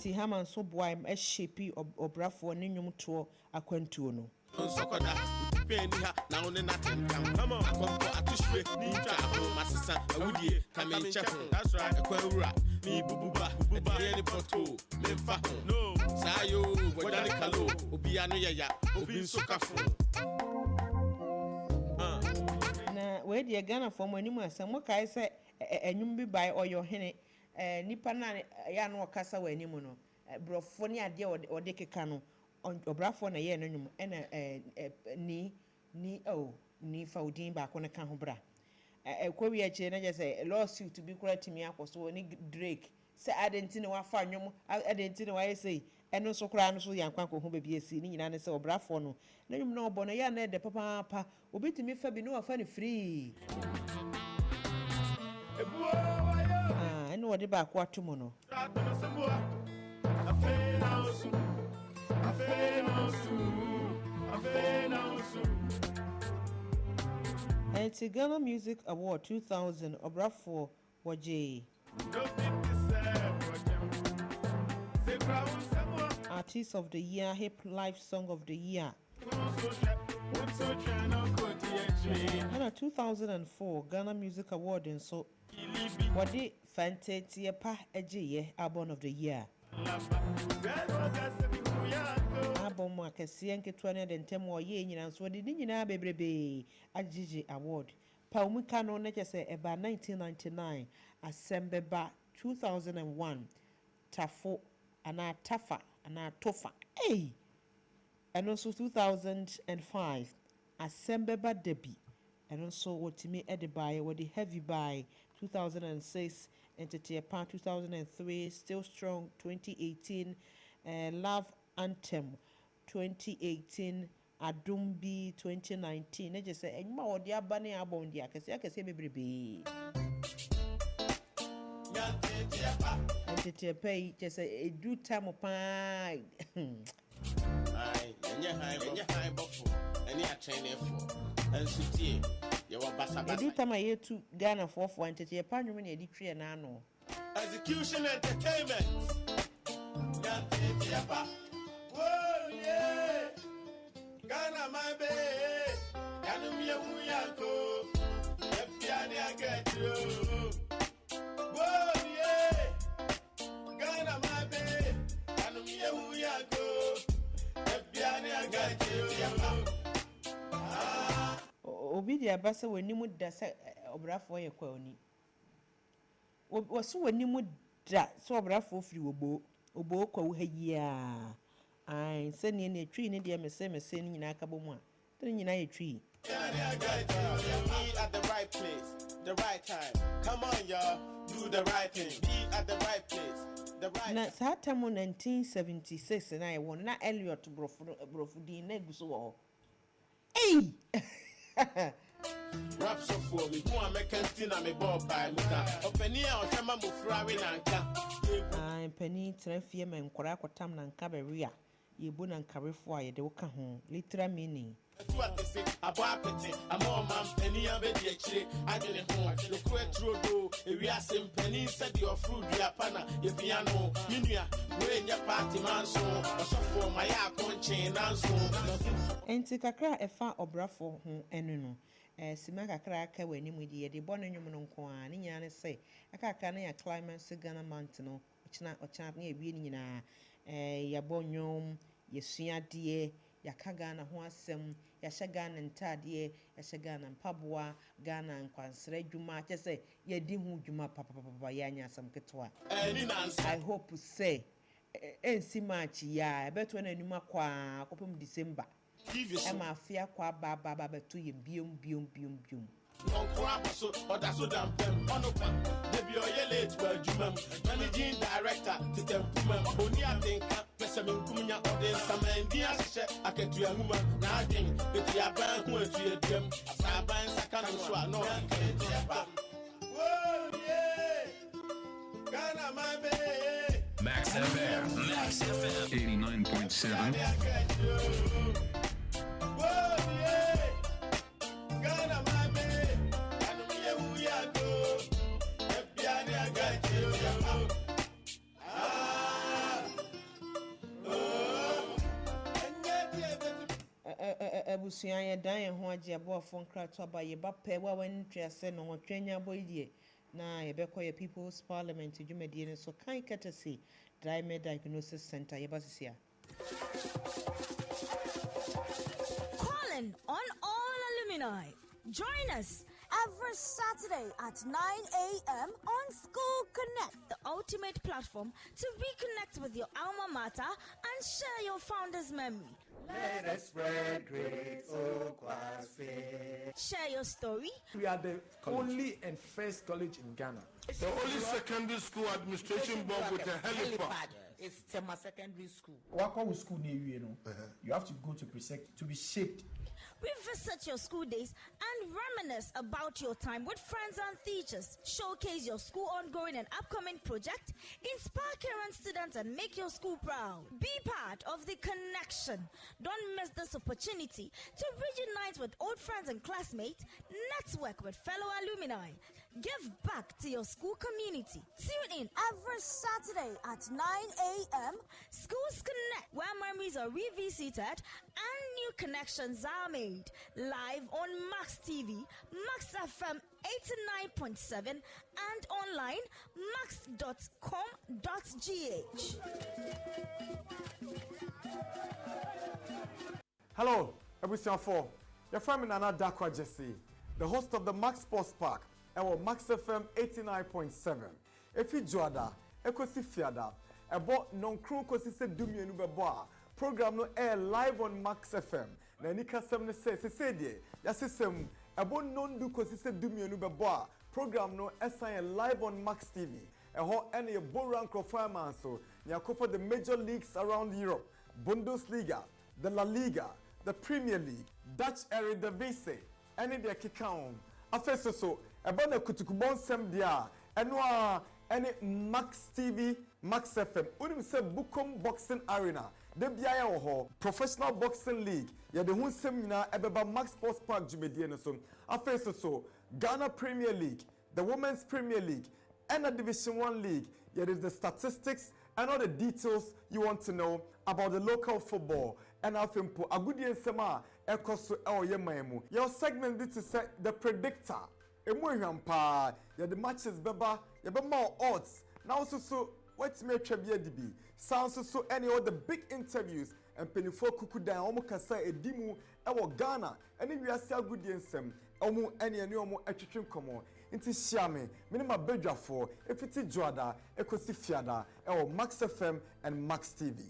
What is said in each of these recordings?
Ti Haman so boy a shapey or brafo ninum to a quentuno. Sokoda, penny ha, now on nothing. Come on, I push with Ninja, my sister, a woody, come in chapel. That's right, a quaura, me bububa, any poto, Memfa, no, Sayo, Wadakalo, Obiano ya, Obi Sokafu. Where the Ghana from when you must some what I say, and you be by or your henny, Nipana, Yano Casa, when you mono, Brofonia dear or Deke Cano. On Obrafo na ye no ena ni faudin ba ko na kan ho bra ekwawi a che na je say lawsuit to be correct me akoso ni Drake say identity wa fa nwom identity wa say eno so kra no so yankwan ko ho ba bi esi ni nyina ne say Obrafo no na nwom na obo no ya na de papa pa obetimi fa bi no wa fa ni free eno wode ba ko atomo no And it's Ghana Music Award 2000 Obrafo Waje. Artist of the Year, Hip Life Song of the Year. And a 2004 Ghana Music Award and so Wadi Fantasia Pa Eje Album of the Year. Album akese nketua ne dentem wo ye nyina so de nyina bebrebe agigi award pa umuka no ne kese eba 1999 asembeba 2001 tafo ana tafa ana tofa and also 2005 asembeba debi and also wotimi edibai wo the heavy by 2006 entity part 2003 still strong 2018 love anthem 2018 Adumbi 2019 na je say enma wodi abane abon dia kese bebrebe entity pay je say edu time pa ai enye high bofo eni a train for ensutie ye wa basa edu time yetu Ghana for entity pa nwum na edi twe na ano execution entertainment whoa, yeah. Ghana, my baby. Ghana, me a muyanko. Epiani, I get you. Whoa, yeah. Ghana, my baby. Ghana, me a muyanko. Epiani, I get you. Obidia Bassa, when you would da Obrafo, your quony. Was so when you would da so Obrafo free obo kwa ya ai sene ne tree ne de me say nyina ka bomu a tren nyina ye tree at the right place the right time come on y'all do the right thing be at the right place the right na satam 1976 na e won na Elliot brofudin na guso wo rap so for me who am making me bob by muta openi a ohwema mofra we na nka penny trafia men kwara kwatam na nka beria yebu na nkarefo a yede woka ho literal meaning abo apete amoma penny abedi akire adwene ho lokro trodo ewiase penny said your fruit ya pana ye piano minua we nya party man so osofo maya akonche nanso enti kakra efa Obrafo ho enu no sima kakra aka wani mu di yede bono nwum no nko a ne nya ne se aka na ya climax Ghana month no ochina na ewie nyina ya bonwom yesua de yaka Ghana ho asem ya hye Ghana ntade ya hye Ghana mpaboa Ghana nkwansere dwuma kyese ya di hu dwuma papa ya nya asem ketwa I hope say ensi match ya beto na anuma kwa kopem December Emma afia kwa baba beto ye biom on crap so or that's so damn onopa debi oyele to adwuma managing director to tempuma oni atenka pesa me nkumunya ode samandi ahye aketu ahuma na adwen beti aban ho atu adwam asaban saka no so ano whoa yeah Ghana my baby Max FM 89.7 whoa yeah Ghana my abusua ye dan ye ho age aboafo nkrato aba ye ba pe wa wan triase no twenya boyie na ye bekọ ye People's Parliament dwumadie ne so kan courtesy Diagnosis Center ye basisia. Calling on all alumni. Join us every Saturday at 9 a.m. on School Connect, the ultimate platform to reconnect with your alma mater and share your founder's memory. Let us spread great Okwasi. Share your story. We are the only and first college in Ghana. The only secondary school administration board with a helipad. It's Tema Secondary School. What school near you? You have to go to Presect to be shaped. Revisit your school days and reminisce about your time with friends and teachers. Showcase your school ongoing and upcoming project. Inspire current students and make your school proud. Be part of the connection. Don't miss this opportunity to reunite with old friends and classmates. Network with fellow alumni. Give back to your school community. Tune in every Saturday at 9 a.m. Schools Connect, where memories are revisited and new connections are made. Live on Max TV, Max FM 89.7 and online max.com.gh. Hello, Ebusian 4. Your friend Nana Dakwa Jesse, the host of the Max Sports Park, and Max FM 89.7. If you joada, Ekosi Fiada, about non-crew Kosi se Dumia Nubeboa, program no air live on Max FM. Nanika 7 says, Yasisem, about non do Kosi se Dumia Nubeboa, program no SIN live on Max TV. And how any Boran Crofireman so, Yakofa the major leagues around Europe, Bundesliga, the La Liga, the Premier League, Dutch Eredivisie, any their kikaon. Afeso so, about the Kutukubon Sem dia, and any Max TV, Max FM, unim se Bukom Boxing Arena, the BIA ho, Professional Boxing League, ya the hun seminar ebeba Max Sports Park Jumediano so. Afeso so, Ghana Premier League, the Women's Premier League, and the Division 1 League, ya the statistics and all the details you want to know about the local football. And afimpo agudie nsema ekoso yemaemu your segment bit to say the predictor emu hwampa ya the matches beba ya be more odds now so what me twabia dibi sounds so any of the big interviews and penifo kukudan omo kasa edimu ewo Ghana any wiase agudie nsem omo ene omo atwetwe komo inti shiame minima bedwafo efiti joada ekosi fiada ewo Max FM and Max TV.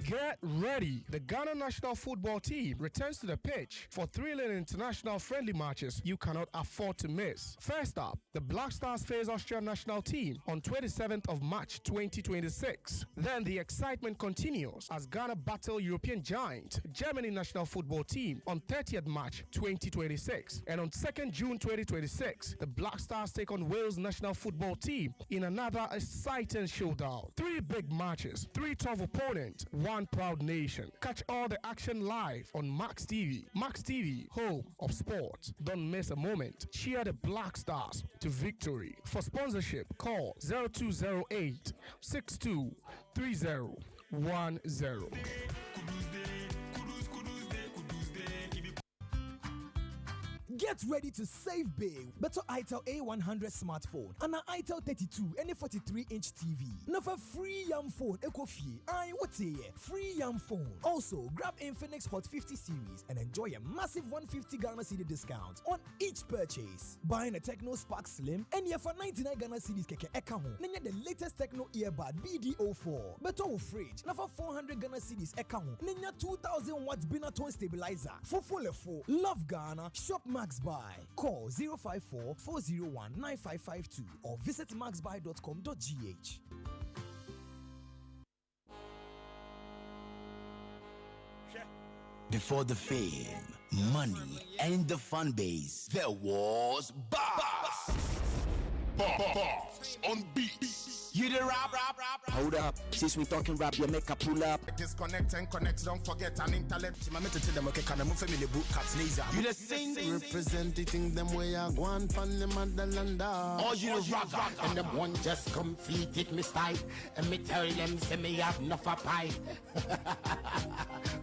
Get ready. The Ghana national football team returns to the pitch for thrilling international friendly matches you cannot afford to miss. First up, the Black Stars face Austrian national team on 27th of March 2026. Then the excitement continues as Ghana battle European giant Germany national football team on 30th March 2026. And on 2nd June 2026, the Black Stars take on Wales national football team in another exciting showdown. 3 big matches, 3 tough opponents, 1 proud nation. Catch all the action live on Max TV. Max TV, home of sports. Don't miss a moment. Cheer the Black Stars to victory. For sponsorship, call 0208 623010. Get ready to save big. Better itel A100 smartphone and an itel 32 and a 43-inch TV. Now for free yam phone, Ecofi. What's here? Free yam phone. Also, grab Infinix Hot 50 series and enjoy a massive 150 Ghana cedi discount on each purchase. Buying a Techno Spark Slim and you for 99 Ghana cedis keke eka home. Then the latest Techno earbud BD04. Better fridge. Now for 400 Ghana cedis eka home. Then 2000 watts Binatone stabilizer. For full love Ghana. Shop Max Buy. Call 054-401-9552 or visit maxbuy.com.gh. Before the fame, money, and the fan base, there was Boss. Boss on beats. You the rap. Hold up, since we talking rap, you make a pull up. Disconnect and connect, don't forget an intellect. You the sing. Representing them way I go on from the motherland. Oh, you the rock. And them one just completed me style. And me tell them, say me have enough a pie.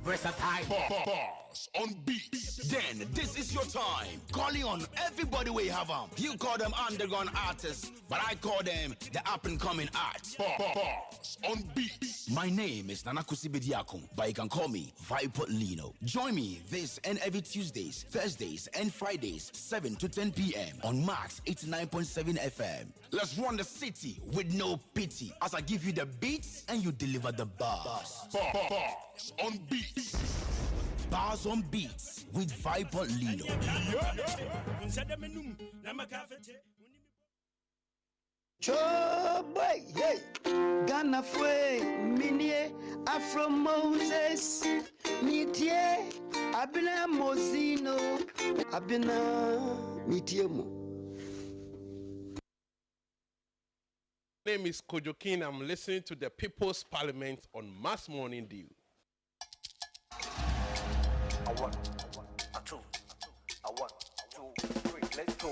Versatile. Boss on beats. Then this is your time. Calling on everybody we have them. You call them underground artists, but I call them the up and coming arts. Boss on beats. My name is Nanakusi Bediakon, but you can call me Viper Lino. Join me this and every Tuesdays, Thursdays, and Fridays, 7 to 10 p.m. on Max 89.7 FM. Let's run the city with no pity as I give you the beats and you deliver the bars. Boss on beats. Bars on beats with Viper Lino. Boy, hey, Ghana fue minie Afro Moses, mitie Abena Mozeeno, Abena mitiemu. My name is Kojokin. I'm listening to the People's Parliament on Mass Morning Dew. A 1, a 2, a 1, 2, 3, let's go.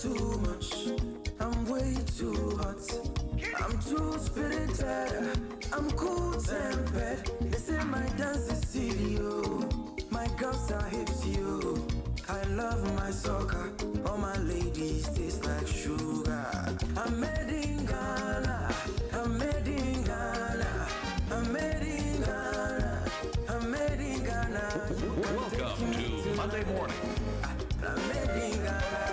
Too much, I'm way too hot. I'm too spirited, I'm cool tempered. They say my dance is silly, oh. My girls are hips, yo. I love my soccer, all my ladies taste like sugar. I'm made in Ghana, I'm made in Ghana, I'm made in Ghana, I'm made in Ghana. Welcome to Monday morning. I'm made in Ghana.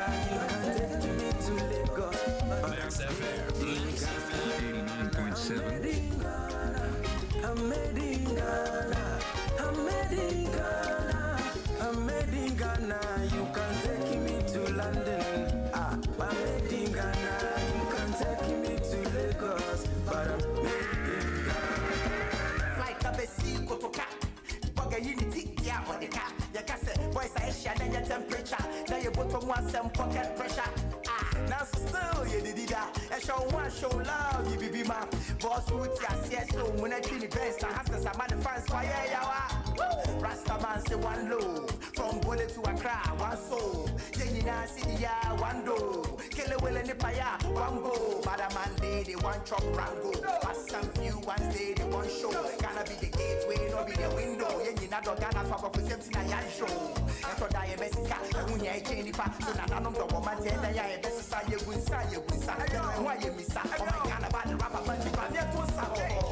Max FM 89.7. I'm made in Ghana. I'm made in Ghana. I'm made in Ghana. You can take me to London. I'm made in Ghana. You can take me to Lagos, but I'm made in Ghana. Like a basic kotoka. Boga unity, yeah, on the car. You can say, boys, I share your temperature. Now you put on one some pocket pressure. Now still you did that. And show one show love, you be my boss would say so when I treat the best. I have to some man fans fire yawa. Rasta man say one low. From Bole to Accra, one soul. Jenina City, one do. Kill a will in the paya, one go. But a man day, they one chop rango. But some few one day, they one show. Gonna be the gateway, no be the window. Yenina do Ghana for 17 a yan show. And so die a Messica, and when you change the fact, so none of the woman tell that you best.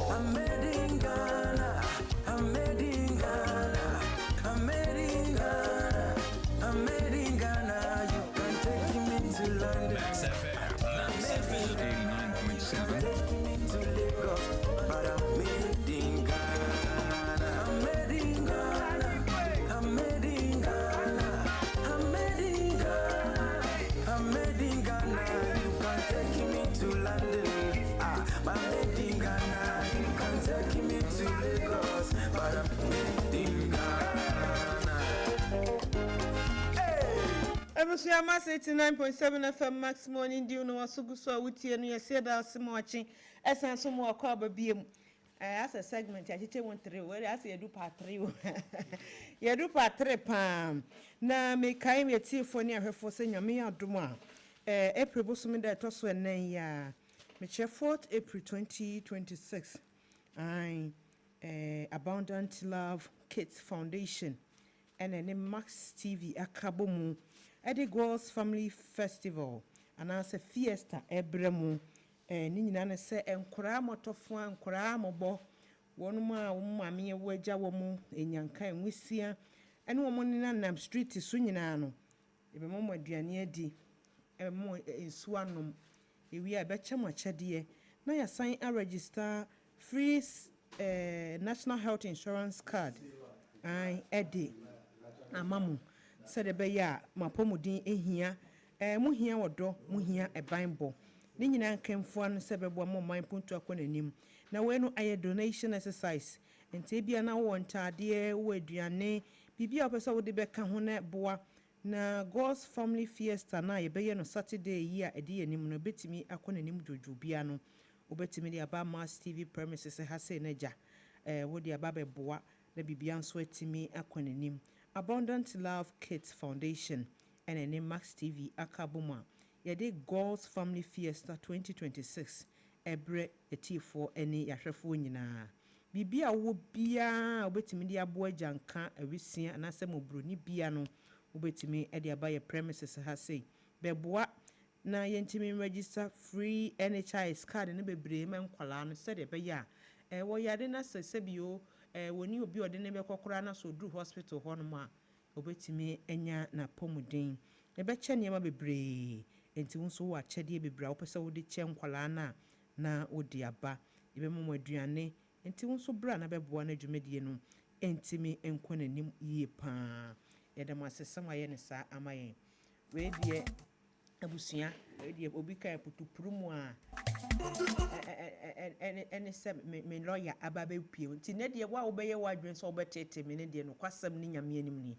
I'm made in Ghana, I'm made in Ghana, I'm made in Ghana, I'm made in Ghana. You can take me to London. Max FM 89.7. Take me to Lagos, but I'm made in Ghana. I'm made in Ghana, I'm made in Ghana, I'm made in Ghana, I'm made in Ghana. You can take me to London. I'm made in Ghana. You can take me to Lagos, but I'm made in Ghana. Ebusia Mass 89.7 FM Max Morning Dew no wasugu so wutie no yesi da simochi esan so mo akwa babiem as a segment ya chiche 13 we as yedu part 3 yedu part 3 pam na me kai me tiefo ne ahwefo se nyame adom a April bosumi da to so enan ya me che 4th April 2026 Abundant Love Kids Foundation and then Max TV akabomu Eddie Girls Family Festival and as a fiesta ebremu ni nyina ne se enkora motofo enkora mobo wonu ma wo mame waja wo mu enyanka enwisia ene wo ni nam street so nyina no ebe mo aduane adi mo ensuanom ewi a be chama chede na ya sign a register free national health insurance card ai edi amamu said be ya mapomudin ehia mu hia wodo mu hia ebanbo ni nyina nkemfo no se bebo mo man puntu akonanim na we no aye donation exercise enti bia na wo ntade wo aduane bibia opese wo de beka ho na boa na God's Family Fiesta na ye beye no Saturday yi a edi anim no betimi akonanim jojo bia no obetimi de aba Mass TV premises ha se na ja wo de aba beboa na bibia nso atimi akonanim Abundant Love Kids Foundation and a Max TV akabuma yede God's Family Fiesta 2026 ebre etifo eni yahwefo nyina bibia wo bia obetimi de abo agyanka awisia na se mobroni bia no obetimi e de aba ye premises ha say beboa na yentimi register free NHIS card ne bebre ma nkwala no se de be ya wo yade na se bio woni obi ode ne be kokora na so dru hospital ho no ma obetimi enya na pomuden e be che niam bebre enti wonso wo akyede bebre wo pese wo de che nkwala na odi aba e be momo aduane enti wonso bra na beboa na dwumedie no entimi enkonanim yie pa yede mo asesam aye ne sa amaye we die abusua we die obi kan putupuru mu a ene se me lawyer ababe pie nti ne de wa obeye wadwen so obetete me ne de no kwasam ni nyame anim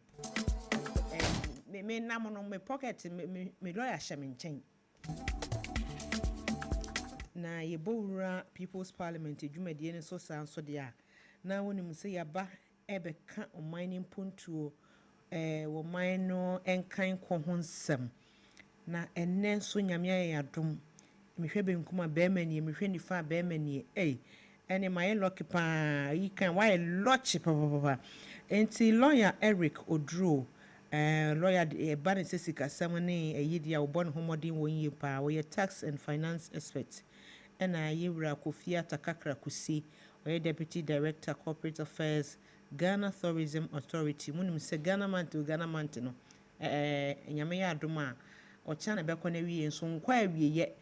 ni me nam no me pocket me lawyer hye me nchen na ye bowura People's Parliament edwumade ne so san so de a na wonim se yaba ebeka oman mpuntuo wo man no enkan ko ho nsem na enne so nyame ayadom mehwe benkuma beemani mehwe nifa beemani ene my lucky pa you can why lucky papa enti lawyer Eric Odro lawyer Bani Sesika samane eyidia obon homodin wonye pa we tax and finance expert ena yewra Kofia Takakra Kusi we deputy director corporate affairs Ghana Tourism Authority munim se Ghana man no nyame ya adoma o chana be kona wie nso nkwa awieye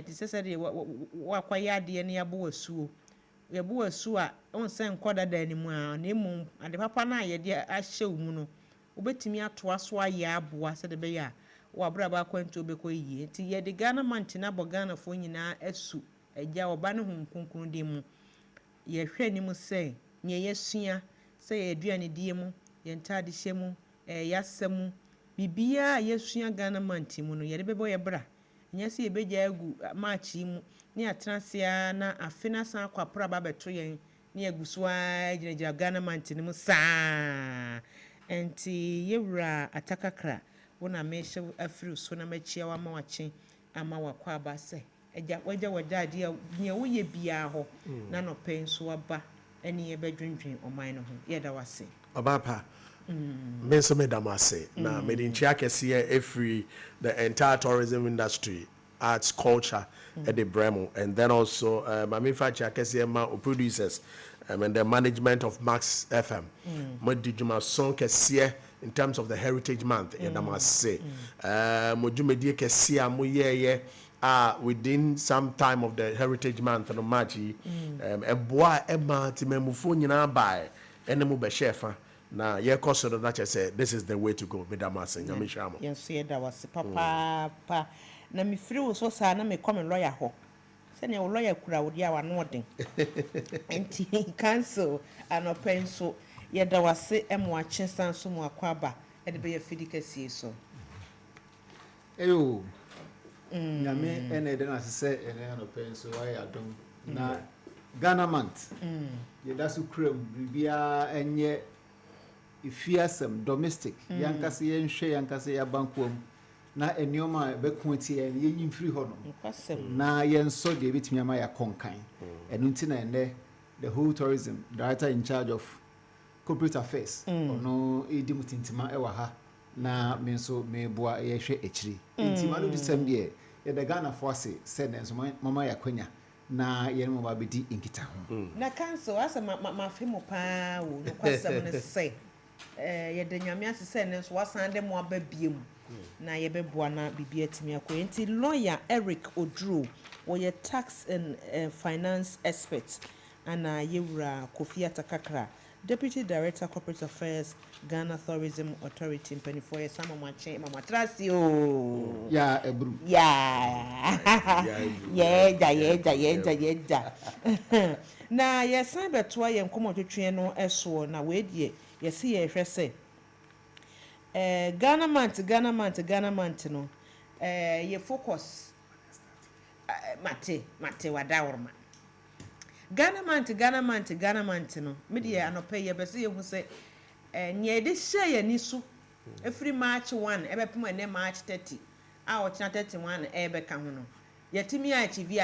ti sese de wa kwaya de ne yabo asu a on se nkoda da ni mu a na emu ade papa na ye de ahye mu no obetimi ato aso aye aboa se de be ya wa bra ba kwanto be ko yie ti ye de Ghana man na bo Ghana fo nyina asu agya oba ne hu nkonkron de mu ye hwe ni mu se nye yesua se ye aduane die mu ye ntade hye mu yasemu bibia yesua Ghana man mu no ye de bebo ye bra nyase ye beja agu match mu ni atransia na afina san kwapra ba beto yen ni agusua ginagina Ghana man mu saa enti yewura atakakra wona mehye afiri so na machia wa ma wache ama wakwa ba se eja waja ade a nya wo ye bia ho na no penso aba eni ye bedwendwen oman no ho ye da wase Obapa Menso medamase na medinchia kese every the entire tourism industry arts culture at the Bremo and then also manufacture kese ma producers and the management of Max FM modijuma song kese in terms of the heritage month yedamase modjumedie kese a moyeye within some time of the heritage month no machi eboa ema timemufo nyina bai enemu be shefa na ye koso na say this is the way to go medamase nyame shamo yes ye da was papa pa na me free wo so sa na me come lawyer ho se ne lawyer kura wo dia wa no den enti cancel anopenso ye da was emo a chensan so mu akwaba e de be ye fidikasie so eyo nyame ene de na se ene anopenso wa ya dom na Ghana month ye da su kram bibia enye ifiasem domestic yankase yenhwe yankase ya bankom na enioma be konti ye yin free ho no na yenso de betimi ama ya konkan enu nti na ene the whole tourism director in charge of corporate affairs ono edi mutintima ewa ha na me nso me boa ye hwe echiri nti ma no disem de ye the Ghana force send enso mama ya kwanya na ye no ba bedi inkita ho na cancel asa ma femu pa wo no kwasem ne say yɛde nyame ase sɛ ne nso wasan de mo aba biem na yɛbɛboa na bibia timi akɔ nti lawyer Eric Oduro wɔyɛ tax and finance expert ana yɛwura Kofi Atakakra Deputy Director Corporate Affairs Ghana Tourism Authority mpanifo yɛ sama mache mama trasi o ya ebru yeah na yɛsan bɛtoa yɛn nkɔmɔtwetwe no ɛso na weedie yɛsi yɛhwɛ sɛ Ghana month no ye focus mate wadaworma Ghana month no media anope ye bese ye hu se nye de hye ye ni so every March 1 ebepem ene March 30 a o china 31 ebeka ho no yetimi achieve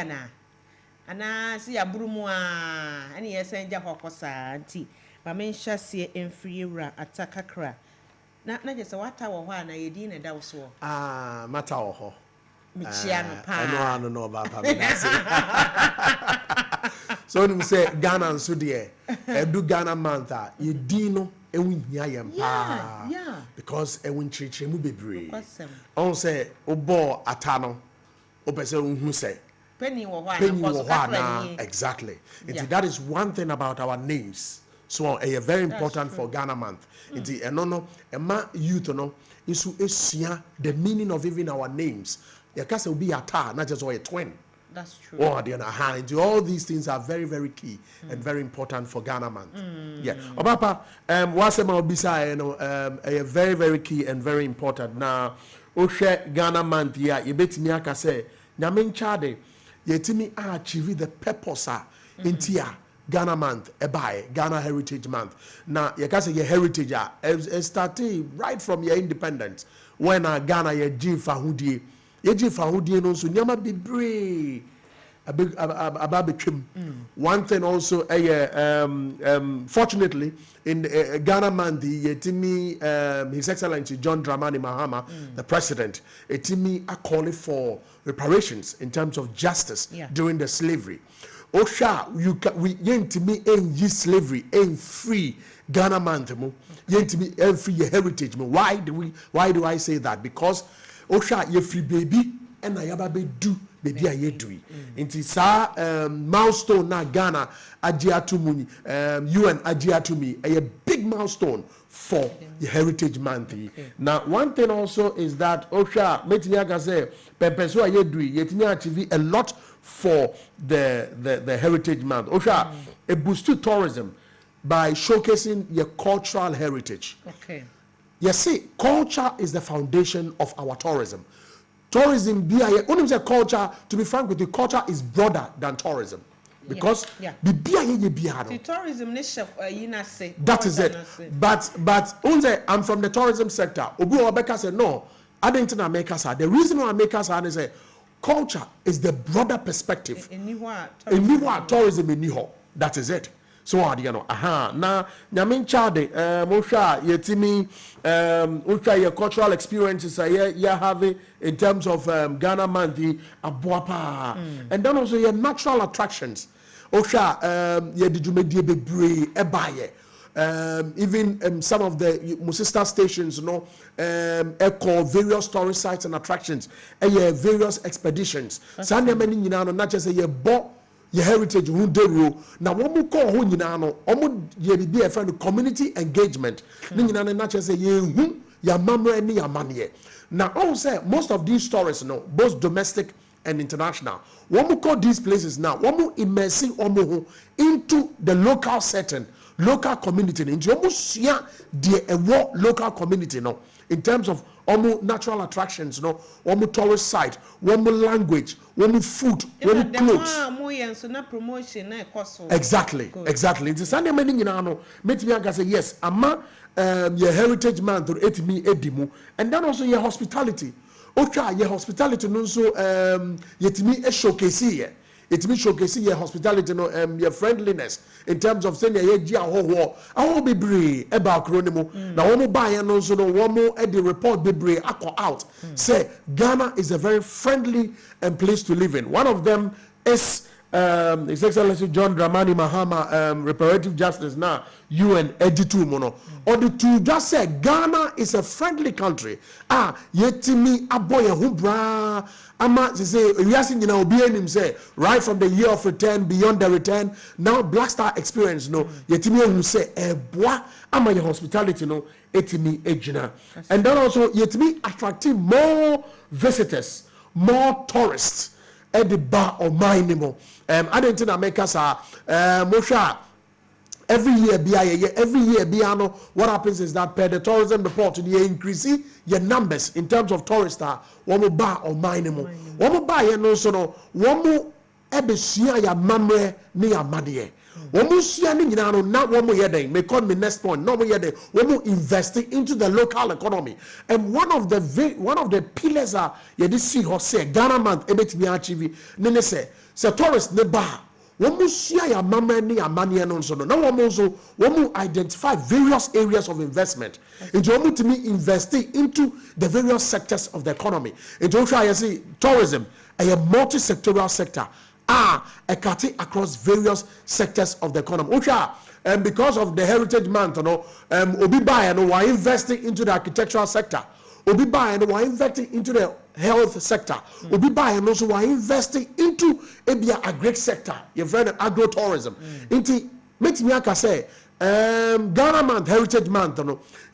ana si abrumu a ene ye senja hokosa anti ma menhya se emfiri wura Atakakra na je se wata wo ho ana yedi na da wo so mata wo ho michia no pa no ba pa me say so nim say Ghana nso de edu Ghana month a yedi no ewu hia yem pa because ewu nchirichiri mu bebre on say obo ata no opese unhu say penny wo ho ana exactly that is one thing about our names. So very important for Ghana month. Inti enono ema youth no isu esua the meaning of even our names. Yakase will be ata not just a twin. That's true. Or the into all these things are very very key and very important for Ghana month. Yeah. Obapa wasema obisa a very very key and very important. Now ohwe Ghana month ya yebetimi aka say nyame nchade yetimi achieve the purpose intia Ghana month, Ghana Heritage Month. Now, you can say your heritage started right from your independence. When Ghana ye G Fahudi no so nyama be brave. One thing also, fortunately, in Ghana month, His Excellency John Dramani Mahama, the president, a call for reparations in terms of justice during the slavery. Osha, we yentimi en slavery en free Ghana month mo yentimi en free heritage mo. Why do I say that? Because Osha ye free baby and ayaba be do baby aye do. Inti sa milestone na Ghana ajiatumi UN ajiatumi a big milestone for the heritage month. Now one thing also is that Osha metimi aga say pepeso aye do yetimi achieve a lot for the heritage month. Osha, it boosts tourism by showcasing your cultural heritage. Okay. You see, culture is the foundation of our tourism. Tourism, culture, to be frank with you, culture is broader than tourism. Because the tourism that is it. But I'm from the tourism sector. Obu Obeka said, no, I didn't make us. The reason why I make us is a culture is the broader perspective. Tourism in Niho. That is it. So now nyamin chade mosha yetimi ultra your cultural experiences you have in terms of Ghana month abuapa and then also your natural attractions osha ye didumedie bebre ebaye even some of the sister stations echo various tourist sites and attractions various expeditions sanya many nyina no na chese ye bo your heritage who dey ro na womu call ho nyina no omo ye bi e friend community engagement ni nyina no na chese ye hu ya mamre ni ya mane na all say most of these tourists both domestic and international womu call these places now womu immersing omo into the local setting, local community into almost the local community in terms of natural attractions tourist site language food clothes exactly it's Sunday morning say yes ama your heritage month or etimi edimu and then also your hospitality your hospitality no so yetimi showcase here. It means showcasing your hospitality, your friendliness in terms of saying I will be brave about Cronimo. Now, one buy and also one more at the report be brave out. Say Ghana is a very friendly place to live in. One of them is His Excellency John Dramani Mahama, reparative justice now, UN editu mono. Or the two just say Ghana is a friendly country. Yetimi aboye humbra. Ama say we are seeing him say right from the year of return, beyond the return. Now Black Star experience no. Yetimi who say bois ama your hospitality no. Etimi ejina. And then also yetimi attracting more visitors, more tourists. At the bar or minimum. I don't think America sa Mosha every year biano. What happens is that per the tourism report you increase your numbers in terms of tourists one bar or minimum. One bar you know so no one ebesia ya mamre ni ya madie. Womu sia ni nyina no na womu yede may call me next point no womu yede womu investing into the local economy and one of the pillars are yede see ho say Ghana month ebetimi achieve ne say tourist ne ba womu sia ya mama ni amane no so no na womu identify various areas of investment into womu to me investing into the various sectors of the economy into try see tourism a multi-sectoral sector a cutting across various sectors of the economy. And because of the Heritage Month, Obi buy and we're investing into the architectural sector. Obi buy and we're investing into the health sector. Obi buy and also we're investing into a agri sector. You've read agro-tourism. Into makes me say Ghana Month, Heritage Month,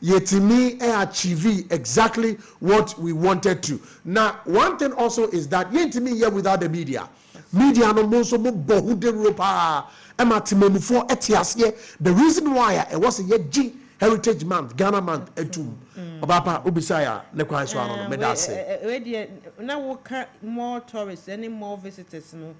yetimi achieve exactly what we wanted to. Now, one thing also is that yetimi here without the media. Media no mo so mo bohu de ropa ematimemufo etiase the reason why it was a G Heritage Month Ghana Month etum obapa obisaya ne kwan so ano me da say we na wo more tourists any more visitors no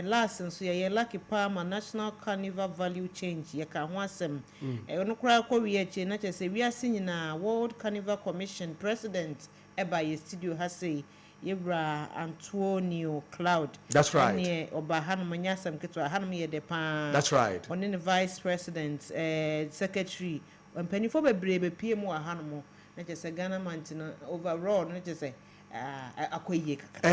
last so ye lucky palm national carnival value change ye ka ho asem no kra ko we eche na che say we are seeing na World Carnival Commission president eba ye studio ha say Yebra Antonio Cloud. That's right. That's right. On the vice president, secretary, when penny for brave PM or Hanamo, not just a Ghana man overall, not just a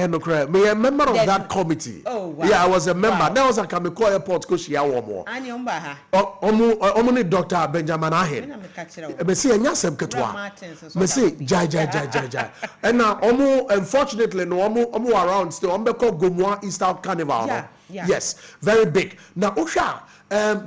no crap. Me a member of that committee. Oh wow. Yeah, I was a member. That was a Kamiko Airport because she had one more. And your baha. Omuni Dr. Benjamin Ahen. Me see a nyasem ketwa. Me see jai. And now unfortunately no omu around still ombeko Gomwa Easter Carnival. Yeah. Yes, very big. Now Osha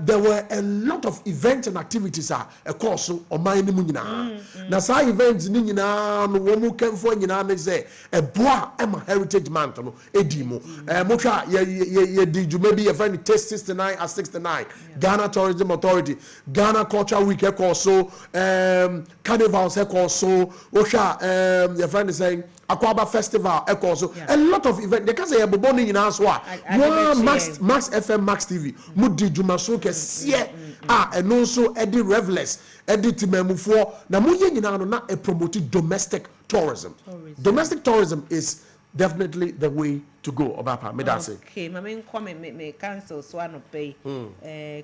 there were a lot of events and activities a course on my nyina. Na sa events ni nyina no wo mu kemfo nyina ne say e boa Emma Heritage Month no edimu. Mo twa ye di juma bi e friend test 69 at 69. Ghana Tourism Authority, Ghana Culture Week e course carnivals e course Osha your friend is saying Akwaba Festival echo a lot of events. They can say a boboni in answer. Max FM, Max TV, Mudi Jumaso Kesie, and also Eddie Revelers, Eddie Timemufo. Na muye na a promoted domestic tourism. Domestic tourism is definitely the way to go. Obapa, me that's it. Okay, my main comment me cancel so I no pay.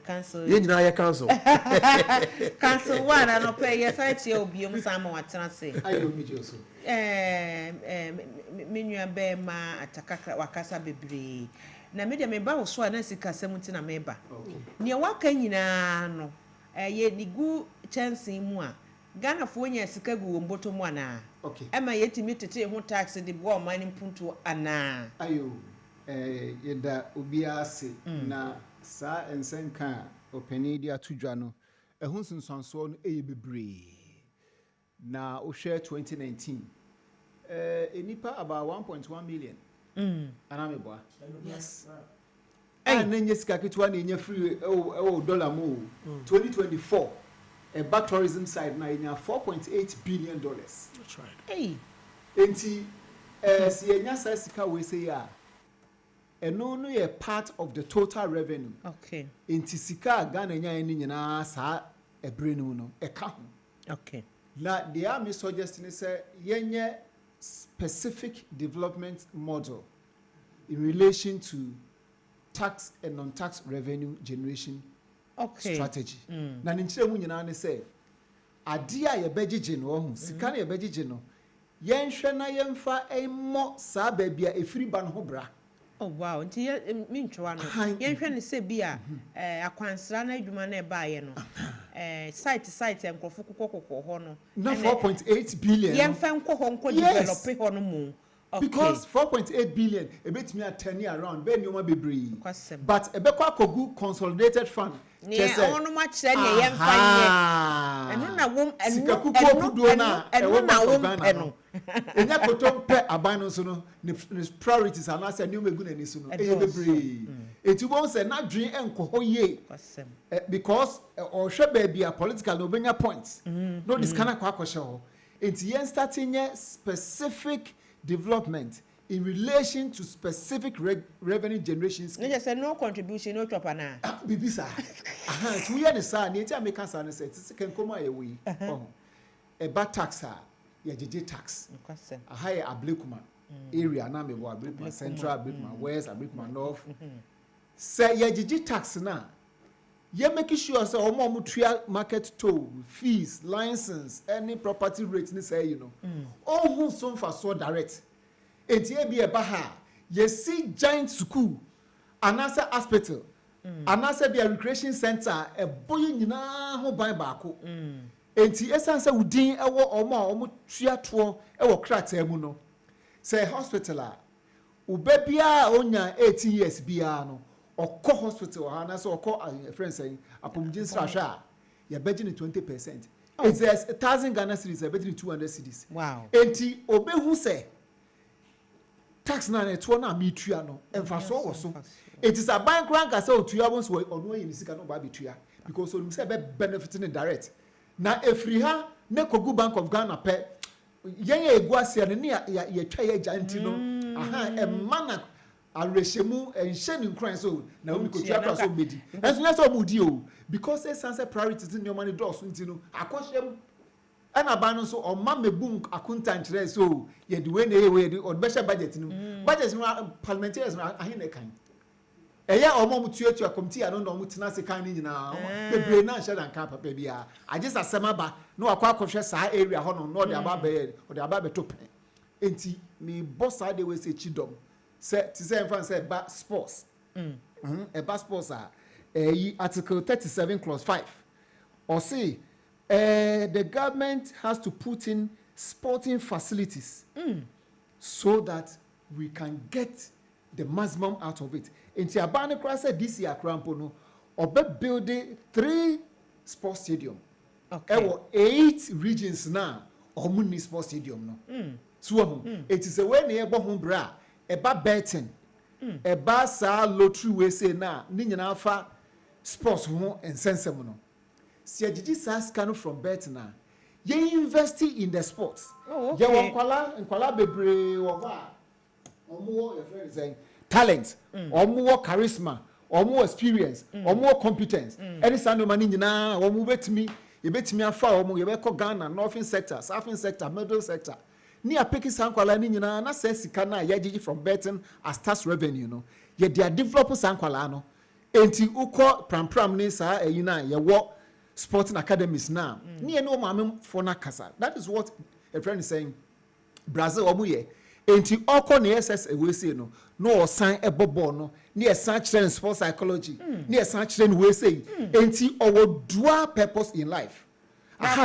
Cancel. You know cancel. Cancel one I no pay. Yes, I tell you, be some what I say. I don't meet you also. Minua be ma atakakra wakasa bebre na media me ba wo so na sika 70 na meba ne waka nyina no ye digu chance mu a Ghana fo nya sika gu womboto mu ana okay ema yetimi tete ho tax de bo man mpunto ana ayo yeda obia se na sa ensenka opani dia tudwa no ehun sinsonso no bebre na ohwe 2019 enipa about 1.1 million anameboa yes and then yes kakitwa na enya free dollar mo 2024 back tourism side na enya 4.8 billion dollars. That's right. Hey enti si enya sa sika we say ya eno no ye part of the total revenue. Okay. Enti sika Ghana enya ni nyina sa ebrenu no eka ho. Okay. Na they are me suggesting say yenye specific development model in relation to tax and non-tax revenue generation strategy. Na ninchire mu nyina ne say ade a ye begege no ho sika na ye begege no yenhwe na yemfa emmo sa ba bia efiri ba no ho bra Oh wow, nti me ntwa no. Yen hwe ne se bia akwansra na adwuma na ba ye no. Site enkrofo kokoko ho no. Na 4.8 billion. Yen fa nko ho nko develop ho no mu. Okay. Because 4.8 billion a bit me at 10 year around ben you be brave. But a bekwa kogu consolidated fund. Yes, ono ma kire ne yen fa ye. Eno na wom eno na wom eno. Enya kotom pe aban no so no ne priorities and as new megu na ni so no e be brave. Eti won say na dwen enko ho ye. Because or hwe ba bia political no benya points. No this kana kwa kwhye ho. Enti yen starting specific development in relation to specific revenue generation schemes. No, just no contribution, no chop na. Bibisa. Two years sa, ni enti American sa say can come away. A bad tax ya jeje tax. A higher ablekuma area na me bo ablekuma central ablekuma west ablekuma north. Say ya jeje tax na. You make sure say omo mutua market toll, fees, license, any property rate ni say you know. All who some for so direct. Enti be a baha. You see giant school, anasa hospital, anasa be a recreation center, a boy nyina ho ban baako. Enti esanse udin ewo omo tua to ewo crack emu no. Say hospital a ubebia onya 18 years bia no. Oko hospital na so oko friend saying apomjin srahwa ya beji ni 20%. It's 1,000 Ghana cedis, beji ni 200 cedis. Wow. Enti obehu say tax na neto na metua no emfaso wo so. It is a bank rank as otua won so ono yin sika no ba betua because so say be benefiting direct. Na efri ha ne kogu Bank of Ghana pe yen ya egu ase ne ya twa ya janti no emana areshemu enhye nkran so na we kotua pra so medi enso na so mudi o because e sense priorities in your money doors nti no akohyem ana ba no so o ma mebu accountant re so ye de we na ye we de o be budget no budget no parliamentarians no ahin na kan eya o mo mutuatua committee ano no mutena se kan ni nyina bebre na hye dan kan papa bia agisa asema ba no akwa saa area ho no de aba be to pen enti me boss ade we se chidom say to say fan say ba sports ba sports article 37 clause 5 or say the government has to put in sporting facilities so that we can get the maximum out of it. Inti Abana Kra said this year Krampo no obe building 3 sports stadium. Okay. 8 regions now omuni sports stadium no. So it is a way near home bra eba betting eba sa lottery we say na ni nyina fa sports ho ensensem no. Si agigi sa scan from bet na ye invest in the sports. Ye won kwala bebre wo ba omo your friend saying talent omo charisma omo experience omo competence any sando mani nyina omo betimi afa omo ye be ko Ghana northern sector southern sector middle sector ni apeki sankwala ni nyina na say sika na ye agigi from betting as tax revenue no ye dia develop sankwala no enti ukọ pram ni sa eyina ye wo sporting academies now ni eno maame for na kasa. That is what a friend is saying. Brazil omu ye enti okọ na SS we say no osan ebobo no ni esan kire sports psychology ni esan kire we say enti owo dual purpose in life. Yes,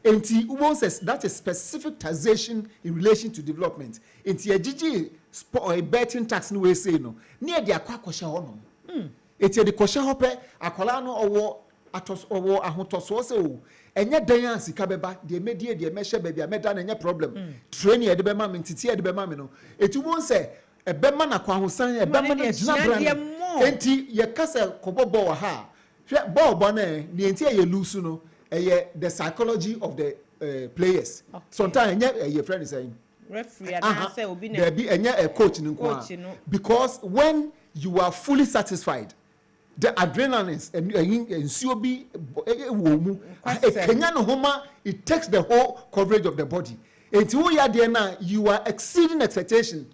enti won says that is specific taxation in relation to development. Enti agigi sport betting tax ni we say no ni e dia kwa kwhye ho no. Eti de kwhye ho pe akola no owo ahotoso se o enye dan an sika beba de medie de mehye ba bia meda na enye problem training e de be ma me titi e de be ma me no eti won say e be ma na kwa hosan e be ma na gina brand enti ye kasa kobobo wa ha hwe ball na ni enti ye lose no the psychology of the players. Sometimes your friend is saying referee and say obi na there be a coach no because when you are fully satisfied the adrenaline and nsuo bi wo mu kenya no homa it takes the whole coverage of the body enti wo ya there na you are exceeding expectation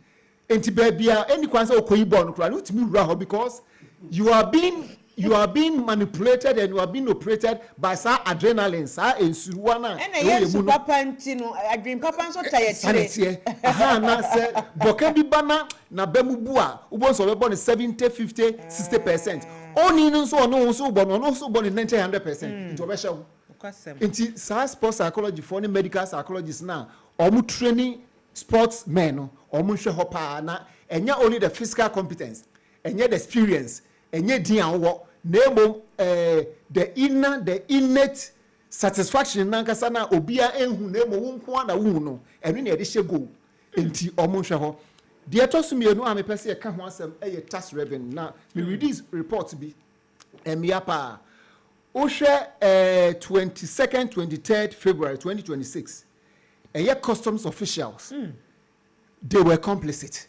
enti baby any kwan say okoyi ball no kra no timi wura ho because you are being you are being manipulated and you are being operated by sa adrenaline sa ensuruana and yes papa ntino adwin papa nso tayetire aha na se boka bi bana na bamubu a ubon so bebo ne 70 50 60%. Oni nso ono nso bo no nso bo ne 90-100% nto be hyew nti sa sports psychology for medical psychologists na omu training sports men no omu hwe ho pa na enya only the physical competence enya the experience enya din awo nemo the innate satisfaction nankasa na obia enhu nemo wonko na wu no enu na ye de hye go enti omu hwe ho de etosu mienu a mepese e ka ho asem eye tax revenue na me release report bi emiapa o hwe 22nd 23rd February 2026 eye customs officials they were complicit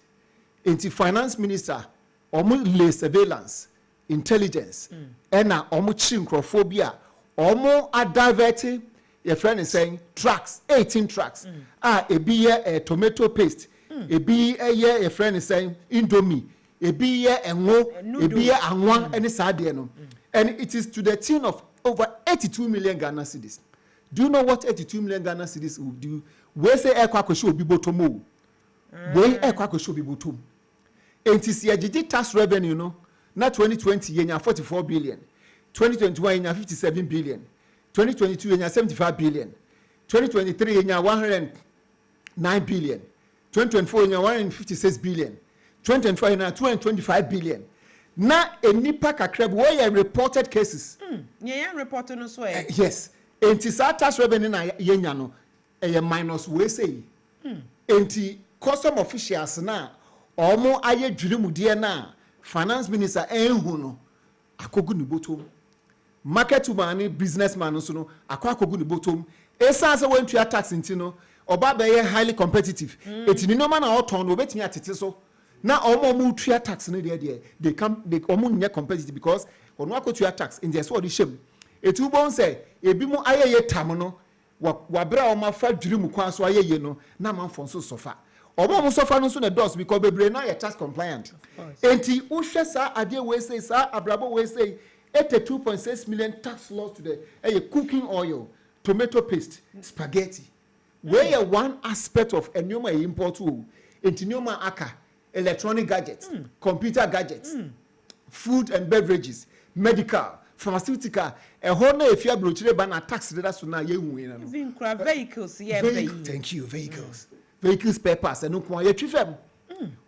enti finance minister omu lay surveillance intelligence ena omu chinkrofobia omu adivert your friend is saying trucks 18 trucks ebi ye tomato paste ebi ye your friend is saying indomie ebi ye enwo ebi ye anwa any sade no and it is to the tune of over 82 million Ghana cedis. Do you know what 82 million Ghana cedis will do? We say ekwa show obi botomo we ekwa show obi botom enti se tax revenue no na 2020 yenya 44 billion 2021 yenya 57 billion 2022 yenya 75 billion 2023 yenya 109 billion 2024 yenya 156 billion 2024 yenya 225 billion na enipa kakrab we are reported cases yenya report no so yes enti sa tax revenue na yenya no minus we say enti custom officials na omo aye dwirimude na finance minister enhu no akogu ni botom market woman businessman so no akogu ni botom esa se when to tax nti no oba be highly competitive etini no man na oton no betimi atete so na omo mu tua tax no they come they omo nye competitive because ono akotua tax in the so the shame etu bon say ebi mu aye ye tam no wa bra o ma fa dwirimu kwan so aye ye no na man fon so sofa omo so fa no so na dos because bebre na ye tax compliant enti uhwe sa ade we say sa abrabo we say 82.6 million tax loss to the cooking oil tomato paste spaghetti where one aspect of enyoma import to enti nyoma aka electronic gadgets computer gadgets food and beverages medical pharmaceutical na efia brochire ba na tax reader so na ye hu ina no even vehicles thank you vehicles papers eno ko ye twifem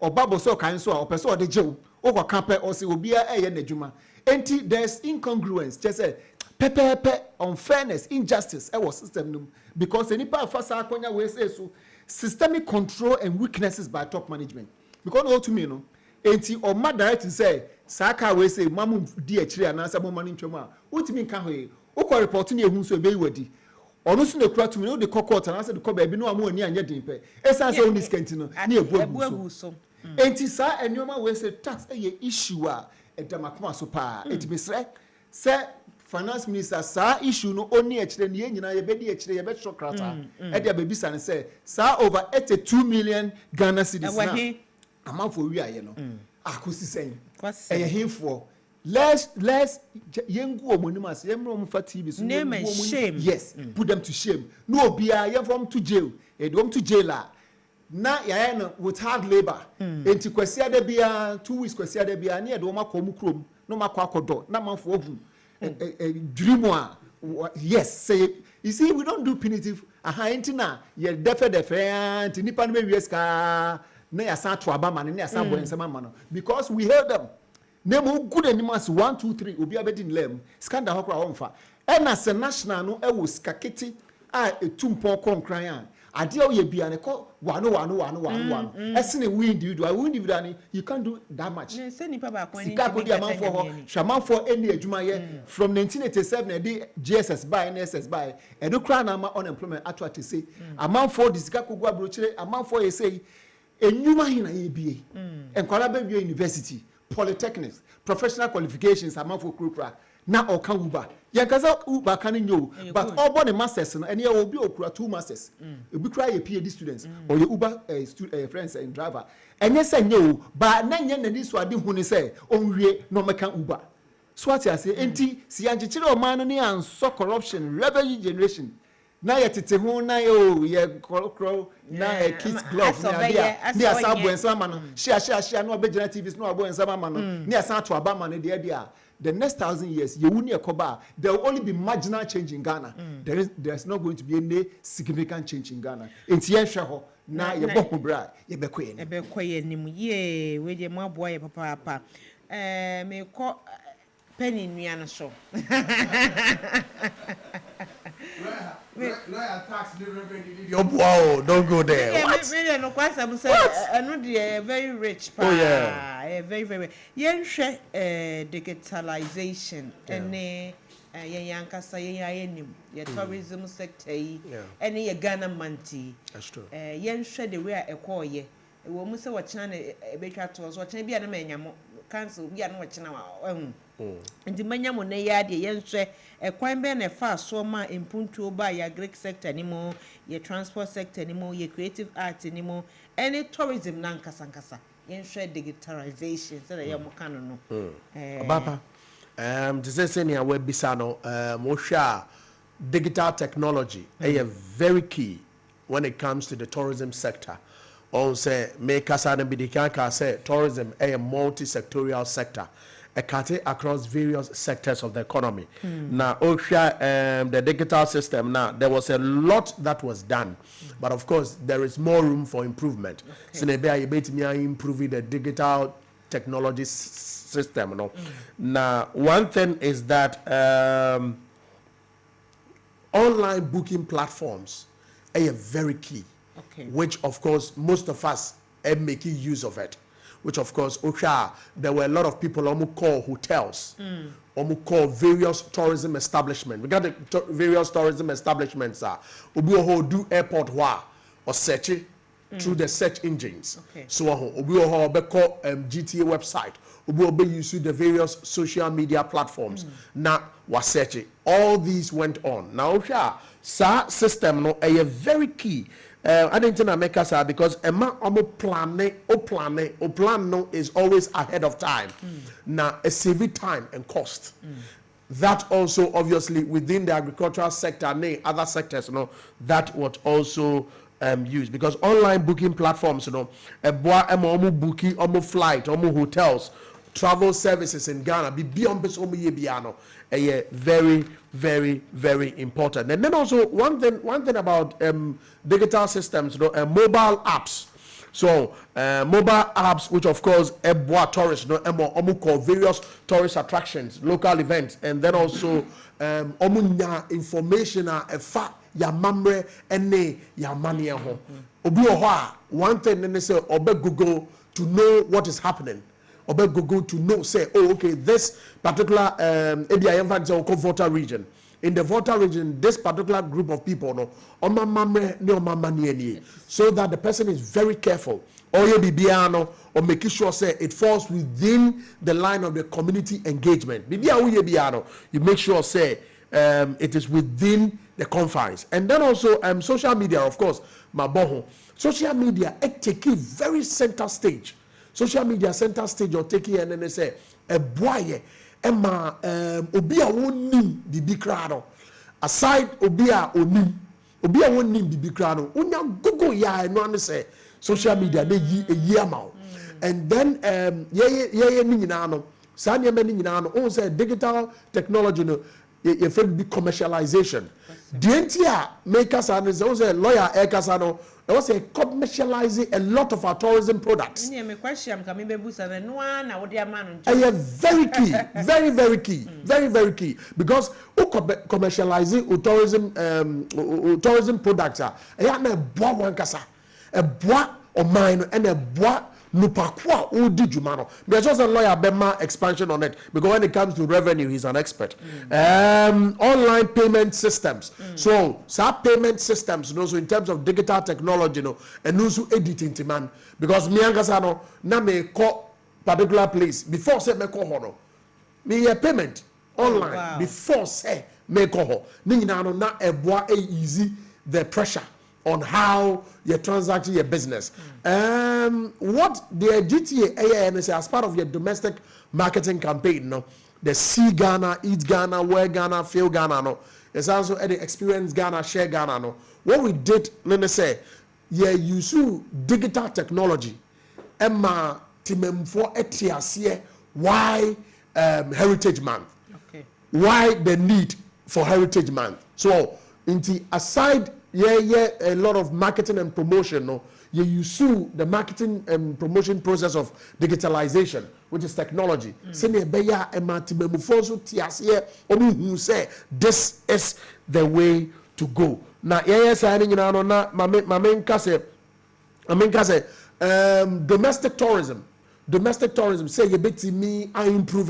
obabo so kan so a opeso de jew o ko kan pe o se obia eye n'adwuma enti there's incongruence just say pepe unfairness injustice e was system no because enipa afasa akonya we say so systemic control and weaknesses by top management because no to me no enti o ma direct say saka we say mamu di akire anansa mo mani ntwam a utimi nka hoye o ko report na ehun so ebeyi wadi onu so na kura to me no de kokot anansa de ko ba bi no amu ani anya din pe esa say oni skenti no na ebu so enti sa enyoma we say tax eye issue a edamakoma so pa etimi say finance minister sa issue no oni akire ne nyina ye be di akire ye be trokrata e dia be bisa ne say sa over 82 million Ghana cedis na amount for we aye no akosi sen eye himfo let's yengu omonimas yemro mu fati bi so name and shame yes put them to shame no obia ye from to jail e do to jailer na ya no with hard labor enti kwasi ade bia 2 weeks kwasi ade bia na ye do makomu krom no makodo na manfo ohu dream yes say you see we don't do punitive enti na ye defe enti nipa no be wieska na ya san to abama na ya san boy nsema ma no because we held them name good animals 1 2 3 obi abedi nlem scandal hokra wonfa and as a national no e wo skaketi a etumpon konkran a ade o ye bia ne ko wano esene we individual ni you can't do that much say nipa ba kwa ni amanfo ho hwamanfo eni adwuma ye from 1987 na di GSS buy NSS buy e do kra na ma unemployment atwa say amanfo disika kogu abrochire amanfo ye say enyuma hina ye bie enkwala ba bie university polytechnics professional qualifications amanfo kurukura na oka uba yankaza uba kan nyo but obo ne masters no ene obi okura 2 masters obi kura ye PhD students or ye uber friends and driver enye se nyo ba na nye na ni so ade hu ni se onwie no meka uba so what I say enti si anchichire o man no ne anso corruption revenue generation na ye tete ho na ye krokro na kiss glove na dia dia sabo ensama no share no obegina TVs no abo ensama no ne asan to abama no dia the next 1,000 years you wuni ekoba there will only be marginal change in Ghana. There's not going to be any significant change in Ghana. Enti yen hwe ho na ye boko bra ye bekoye ni ebekoye nim ye we de mo aboa ye papa me ko penny nua no so lawyer tax the revenue wow don't go there me no kwasa mu say eno de very rich pa very very yen hwe digitalization ene yen yankasa yen ayenim ye tourism sector yi ene ye Ghana manti that's true yen hwe the way ekoye wo mu say wo china na ebetwa to so china bia na manyamo cancel bia na wo china wa ndi manyamo na ya de yen hwe ekwan be na fa so ma impuntuo ba ya Greek sector ni mo ye transport sector ni mo ye creative art ni mo any tourism na nkasa yen hwe digitalization so that ye mo kan no Abapa to say near web bisano mosha digital technology is very key when it comes to the tourism sector. On say make us say tourism a multi-sectorial sector. Across various sectors of the economy. Now, OSHA, the digital system, now, there was a lot that was done. But of course, there is more room for improvement. So, maybe improving the digital technology system. No? Now, one thing is that online booking platforms are very key, which of course most of us are making use of it. Which of course, there were a lot of people who call hotels, who call various tourism establishments. We got the various tourism establishments who do airport or search through the search engines. So we call GTA website. We use the various social media platforms. Now was searching. All these went on. Now system no a very key. I didn't make us because plan no is always ahead of time. Now a saving time and cost. That also obviously within the agricultural sector and other sectors, that would also used because online booking platforms, booking, flight, hotels, travel services in Ghana be beyond very, very, very important. And then also one thing about digital systems, mobile apps. So mobile apps, which of course tourists, call various tourist attractions, local events, and then also information ya mamre ene ya money ho. One thing they say Google to know what is happening. Google to know, say, oh, okay, this particular Volta region. In the Volta region, this particular group of people, so that the person is very careful. Or making sure, say, it falls within the line of the community engagement. You make sure, say, it is within the confines. And then also, social media, of course, social media, it takes a very center stage. Social media center stage or take it and then say a boy emma obia wonim bibi krado aside obia onim wonim bibi krado unya google ya no an say social media dey yi amount and then ye ni nyina no sa ne ma ni nyina no on say digital technology no ye fe be commercialization dientia makers and say lawyer ekasa no there was a commercializing a lot of our tourism products. Very key, very, very key, very, very key. Because commercializing tourism products are a bois one kasa, a bois or mine and a bois nupakwa udi jumano. There's just a lawyer Bema expansion on it because when it comes to revenue, he's an expert. Online payment systems. So payment systems, so in terms of digital technology, and also editing man. Because me and na me call particular place before say me call hono. Me a payment online before say me call ho. Ni na eboa easy the pressure on how you're transacting your business. What the GTA ANS as part of your domestic marketing campaign, the see Ghana, eat Ghana, wear Ghana, feel Ghana no. It's also the experience Ghana, share Ghana no. What we did, let me say, yeah, use digital technology. Emma timemfo etiasie why Heritage Month. Okay. Why the need for Heritage Month? So, aside a lot of marketing and promotion, no, you sue the marketing and promotion process of digitalization, which is technology. Say this is the way to go. Now, domestic tourism. Domestic tourism say you bet me I improve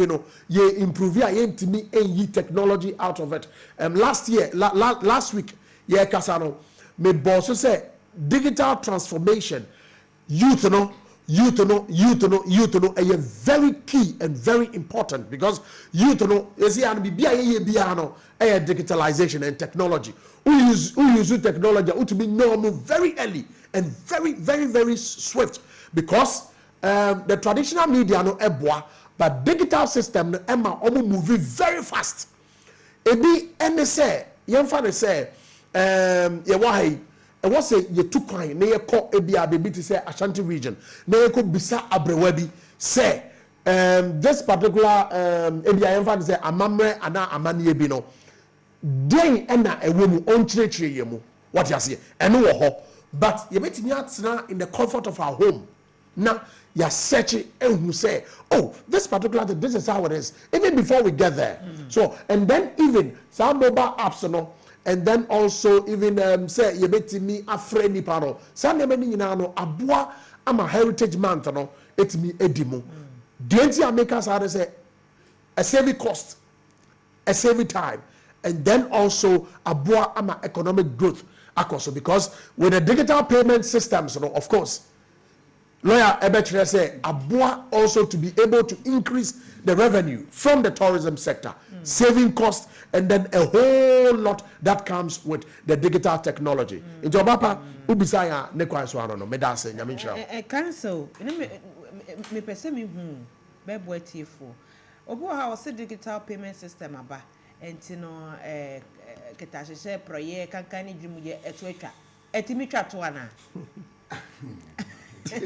you improve me technology out of it. Last year last week kasano me boss say digital transformation youth a very key and very important because youth is here and be digitalization and technology. Who use technology to be normal very early and very swift because the traditional media no eboa but digital system no emma moving very fast. Ebi ene say yemfa ne say ye wahai e was say ye tu kwan na ye ko ebi abebi to say Ashanti region na ye ko bisa abrewa bi say this particular ebi yemfa ne say amamre ana amane bi no den ena ewo mu onchirechire ye mu what you say eno wo ho but ye betimi atena in the comfort of our home now you search it and who say, oh, this particular thing, this is how it is, even before we get there. So, and then even some mobile apps, and then also even say, you bet me a friendly panel. Some many abua ama Heritage Month, it's me edimo. The make us how to say a saving cost, a saving time, and then also abua ama economic growth. Because with the digital payment systems, of course. Lawyer Ebetre say Abua also to be able to increase the revenue from the tourism sector, saving costs, and then a whole lot that comes with the digital technology. In Jobapa, Ubisaya Nekwa Swano, Medase, Yamincha. Council, me persemi Bebo Tifo. Obu how say digital payment system aba, and no Ketashe proye kankani jumuye etweka. Etimitra tuana. You see,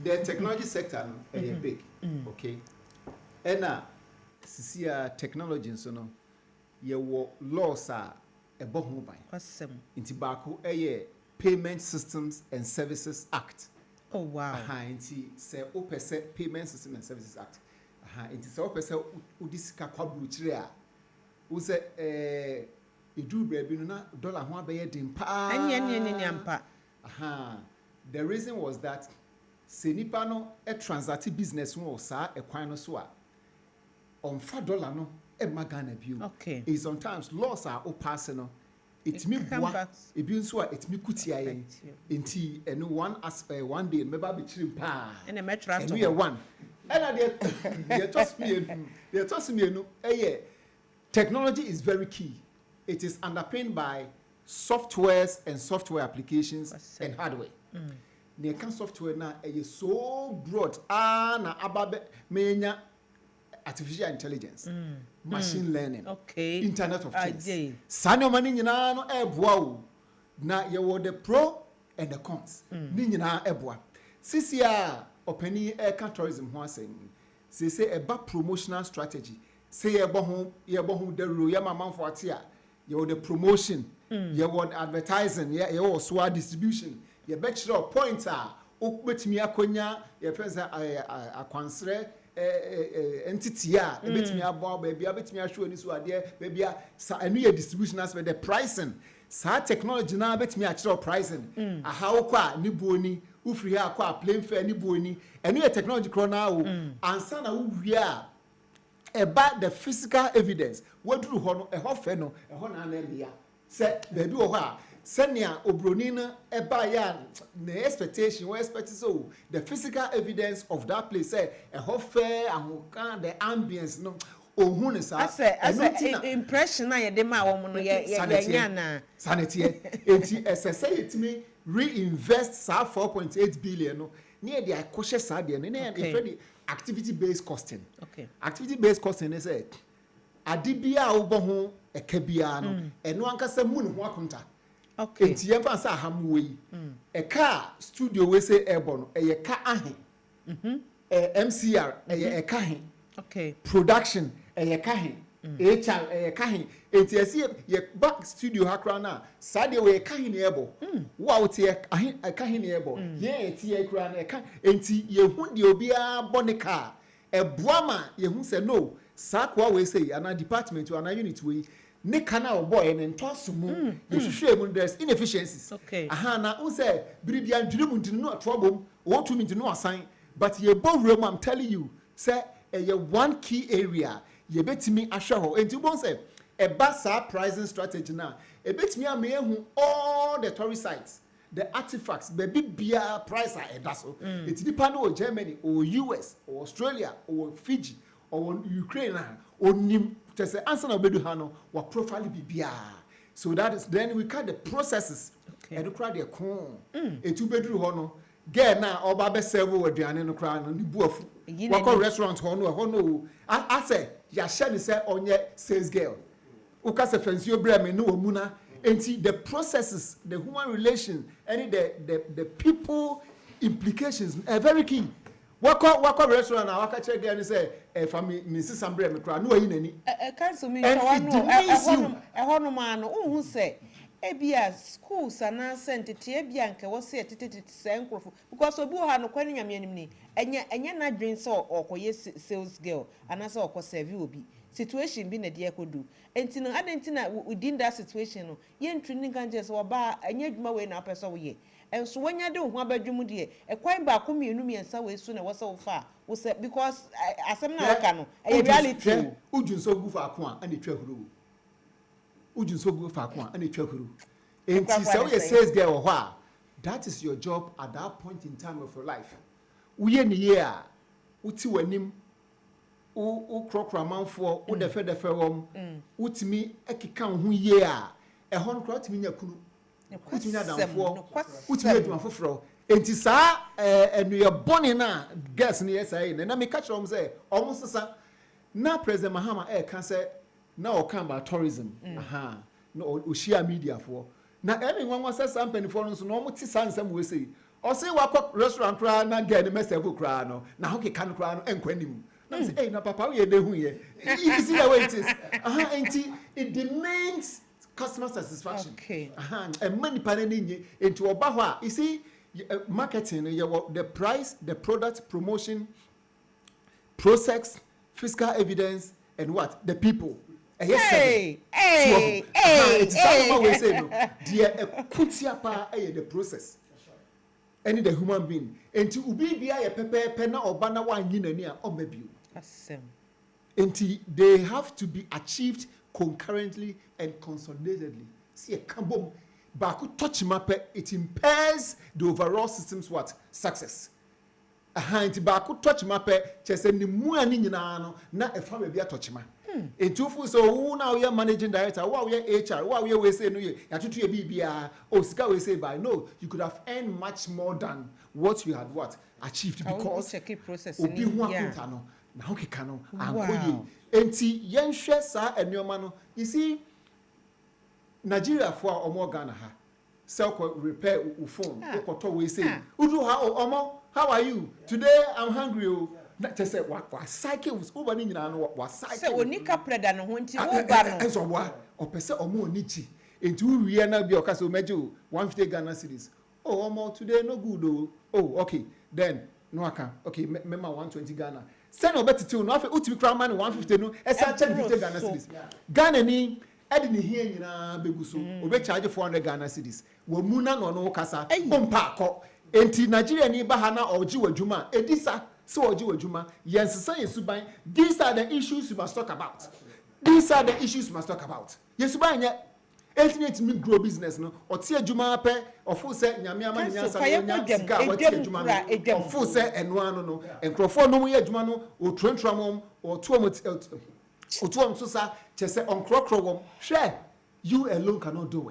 the technology sector is big, okay? And see, technology, so no, your laws are a bomb by. In tobacco, Payment Systems and Services Act. Oh wow! Inti say opese Payment Systems and Services Act. Inti say opese udisika kwa bluchria. Use Idu baby no na dollar ho abeye dimpa. Anya. The reason was that senipa no a transact business no sa e kwan no so a on $4 no e magana biu. Okay. Is sometimes laws are pass no. It me boa e bi nso a it me kutia yen. Enti eno one aspect one day meba be chirim pa. And a metro. And we are one. And they toss me no technology is very key. It is underpinned by softwares and software applications and hardware. The software now is so broad. Na ababe menya artificial intelligence, machine learning, Internet of Things. Sano mani nyina no eboa na ye wo the pro and the cons. Ni nyina eboa. Sisia openi air tourism ho asem. Say eba promotional strategy. Say ye bo ho the ro ye mamanfo atia. You the promotion, you want advertising, you swag distribution, you bet your points are with me akonya, your friends are a consider entity, a bit me about baby, a bit me assure this idea, baby, a new distribution as with the pricing. Sa technology now bet me actual pricing. A how qua niboni, ufri ha qua plain fair niboni, and new technology chrono, and son we are. About the physical evidence, what do you a hofeno, a honor, say, baby, or senia obronina, a bayan, the expectation, we expect so. The physical evidence of that place, say, a hoffair, and the ambience, no. Oh, who is I say, impression, I had them sanity, as I say it to me, reinvest 4.8 billion. near the cautious side and then activity based costing. Okay. Activity based costing is a adibia oboho e kabia no eno ankasa mu ne ho akonta. Okay. Enti ye fa sa hamwe e car studio we say airborne no e ye ka ahe. MCR e ka he. Okay. Production e ka he. HR e ka he. Enti ase ye back studio hakra na sade we ka he ne ebo. Wo out ye ka he ne ebo. Ye eti ye kra na e ka enti ye hu de obi a bonica e boama ye hu say no sakwa we say ana department or ana unit we ne kana oboy ne ntosomu ye hwehwe mu there's inefficiencies. Okay. Aha na un say biribia ndwene mu ntinu no atwobom wo to me ntinu no asan but ye bowrem I'm telling you say ye one key area ye betimi ahwe ho enti bon say a basa pricing strategy na e betimi am ehu all the tourist sites the artifacts baby bia price are edaso it depend on Germany or US or Australia or Fiji or Ukraine or nim to say answer na bedu ha no wa profile bibia so that is then we cut the processes and crowd the con etu bedru ho no get na oba be serve aduane no crowd no ni buafu wa restaurant ho no I say ya share ni say onye sales girl uka se fancy obra me no omuna enti the processes the human relation and the people implications are very key. Wako restaurant na waka check there and say family Mrs. Sambre me kra no ayi nani cancel me no man who say ebia schools ana sent ebia nke wo say say nkrofo because obi o ha no kwani nyame anim ni enye na dwen so okoye sales girl ana say okọ serve obi situation bi na de ekodu enti no adentina within that situation no ye ntwini kanje so oba enye adwuma we na apeso wo ye enso wanya de ho abadwum de e kwan ba ko mienu miensa we su na wo se wo fa wo se because asem na waka no e reality ujun so gu fa ko an etwa huru ujun so gu fa ko an etwa huru enti se we says girl wo ho that is your job at that point in time of your life wo ye ne ye a uti wanim o krokra manfo o defe wom utimi ekeka ho ye a e ho nkra utimi nya kunu utimi nya damfo utimi aduma foforo enti saa enu ye boni na gas ne yesai na me catch them say omo sesa na president Mahama can say na o kan ba tourism aha no o share media for na anyone wants say something for no so no mo ti sansam we say o say wa restaurant kra na get me serve kra no na ho ke kan kra no enkwanim na say hey na papa we dey hu ye you see the way it is aha it demands customer satisfaction and money panel into oba ho a you see marketing the price the product promotion process fiscal evidence and what the people it's all we say no the kutia pa the process any the human being enti ubi bia ye pepe na oba na wanyi nani a omabio asem enti they have to be achieved concurrently and consolidatedly see a kambom baku touch map it impairs the overall system's what success enti baku touch map chese ni mu ani nyina no na e fa bia touch map entufu so who now you managing director who we HR who we say no ye yatutu ye bibia o sika we say by no you could have earned much more than what you had what achieved because obi hu akunta no na ho keka no ankoye enti yenhwe sa enyoma no you see Nigeria for omo Ghana ha self repair phone okoto we say udu ha omo how are you today I'm hungry o na say wa cycle was over ni nyina no wa cycle say onika preda no ho nti wo ba no enso wa opese omo onichi enti uwie na bi okase o meje 150 Ghana cedis oh omo today no good oh okay then no aka okay mema 120 Ghana send obetiti no afi utimi kra man 150 no esa charge 50 Ghana cedis Ghana ni edi ni hie nyina beguso obe charge 400 Ghana cedis wo mu na no kasa pompa akọ enti Nigeria ni ba ha na oji wadwuma edisa so oji wadwuma yensesa yesuban these are the issues you must talk about yesuban nya ultimate me grow business no otie adwuma pe ofu se nyame ama nya sa nya sika watie adwuma no ofu se eno ano no enkrofo no mu ye adwuma no otwentwamom otuom so sa chese onkrokro wom hwe you alone cannot do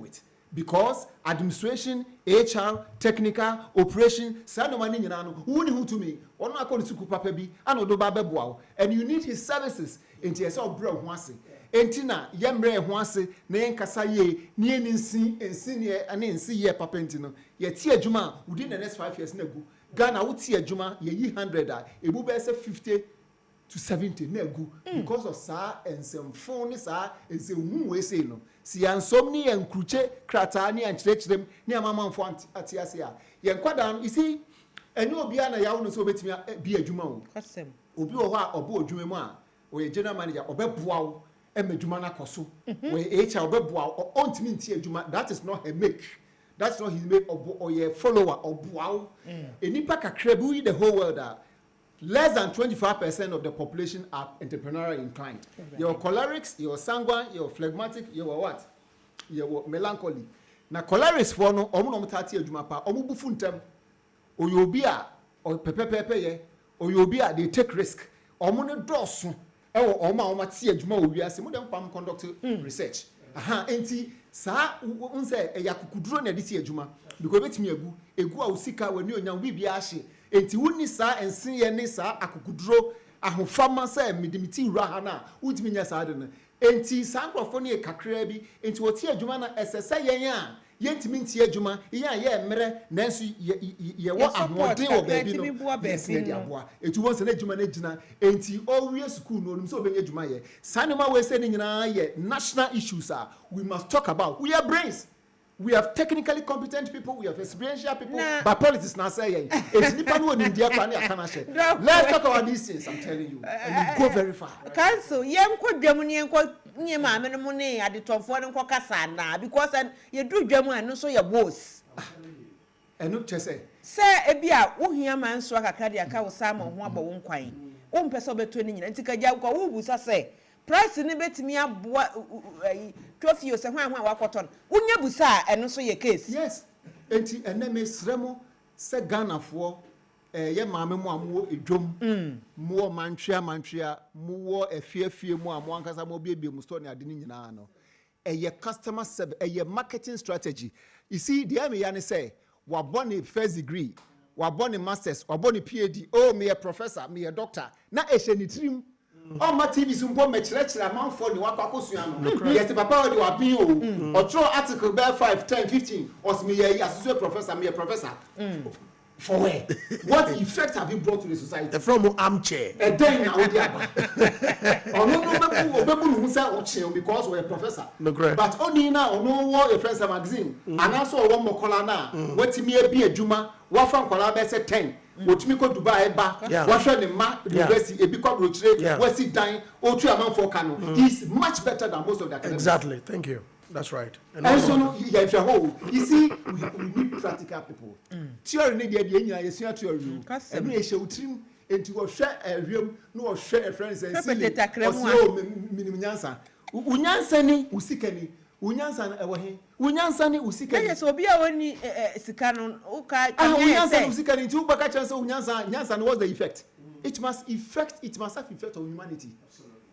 it because administration, HR, technical, operation, no money in ano. Who ni who to me? Ono akọ ni suku papa bi, ano do ba beboa, and you need his services. Enti ese obra ho ase. Enti na yemre ho ase na yenkasa ye, ni ensi ne ane ensi ye papa enti no. Ye tie adwuma within the next 5 years na gu. Ghana wo tie adwuma ye yi 100 a, ebu be say 50 to 70 na gu because of sa ensemfon ni sa ensemu we say no. Si yansom ni yankruche krata ni yankyerɛkyerɛm ni amamanfo ate ase a yankwada you see enye obi ana yawo no so obetimi bi adwuma wo kasem obi wo ho a obo adwuma mu a o general manager obeboa wo emadwuma na koso we HR obeboa wo ontimi nti adwuma that is not a make, that's not his make obo or ye follower oboa wo enipa kakra bi the whole world less than 25% of the population are entrepreneurial inclined. Right. You're cholerics, you're sanguine, you're phlegmatic, you're what? You're melancholy. Now cholerics for no omu no mutati adwuma pa omu bufu ntem oyobia or pepepepe ye oyobia they take risk omu ne dosu ewo oma ti adwuma owiase mo dem pam conduct research aha enti saa unse yakukuduro na disi adwuma because betimi egu a usika wani onyam bibia ahye enti wuni saa ensin ye ne saa akukuduro ahofama saa medimiti wura ha na wutimi nya saa de no enti saa nkrofo ne kakra bi enti woti adwuma na esese yen a yentimi nti adwuma ye ye mmere nanso ye wo ahoden wo baabi no ye de aboa eti won se na adwuma na gina enti owie school no num se obenya adwuma ye sanema we se ne nyina ye national issues we must talk about. We are brains. We have technically competent people, we have experiential people, but politics now say, let's talk about these things, I'm telling you. And you go very far. Council, yam could Germany and near my money at the top for them now because you do German and also your boss. And look, say, Ebia, who hear man swag a cardiac cow salmon, one by one coin. One person between and take a young who was say. Price ni betimi aboa 12 years when wakoton unya busa eno so ye case yes enti ene mesremo se Ghana fo ye maame mu amwo edwom mu mantwea mu efiefie mu amwo ankasa mu biebie mu store ni ade ni nyina no ye customer service ye marketing strategy. You see the aim ya ne say wabone first degree wabone masters wabone PhD oh me a professor me a doctor na ehye ni trim. Oh, my TV is important. Mechlecture amount for the work akusuano. Yes, the papa de wabin o. Or throw article bear 5, 10, 15. Or me a associate professor, me a professor. For where? What effect have you brought to the society? From armchair. A day now, or no, who say or because we're a professor. But only now, no war a friends magazine. And also one more color now. What me be a juma? What from color say 10. What me go to buy ba? What should the ma university? A because rochre, what's it dying? Or 2 amount for cano. He's much better than most of the academics. Exactly. Thank you. That's right. And so, you see, we need practical people. Theory need the idea, you see, theory. And we show trim into a share a room, no share a friend and see minimum answer. Unyansani, usikani, unyansani, unyansani, usikani. Yes, so be a one sikanon, okay. Unyansani, usikani, 2 bakachans, unyansan, what's the effect? It must have effect on humanity.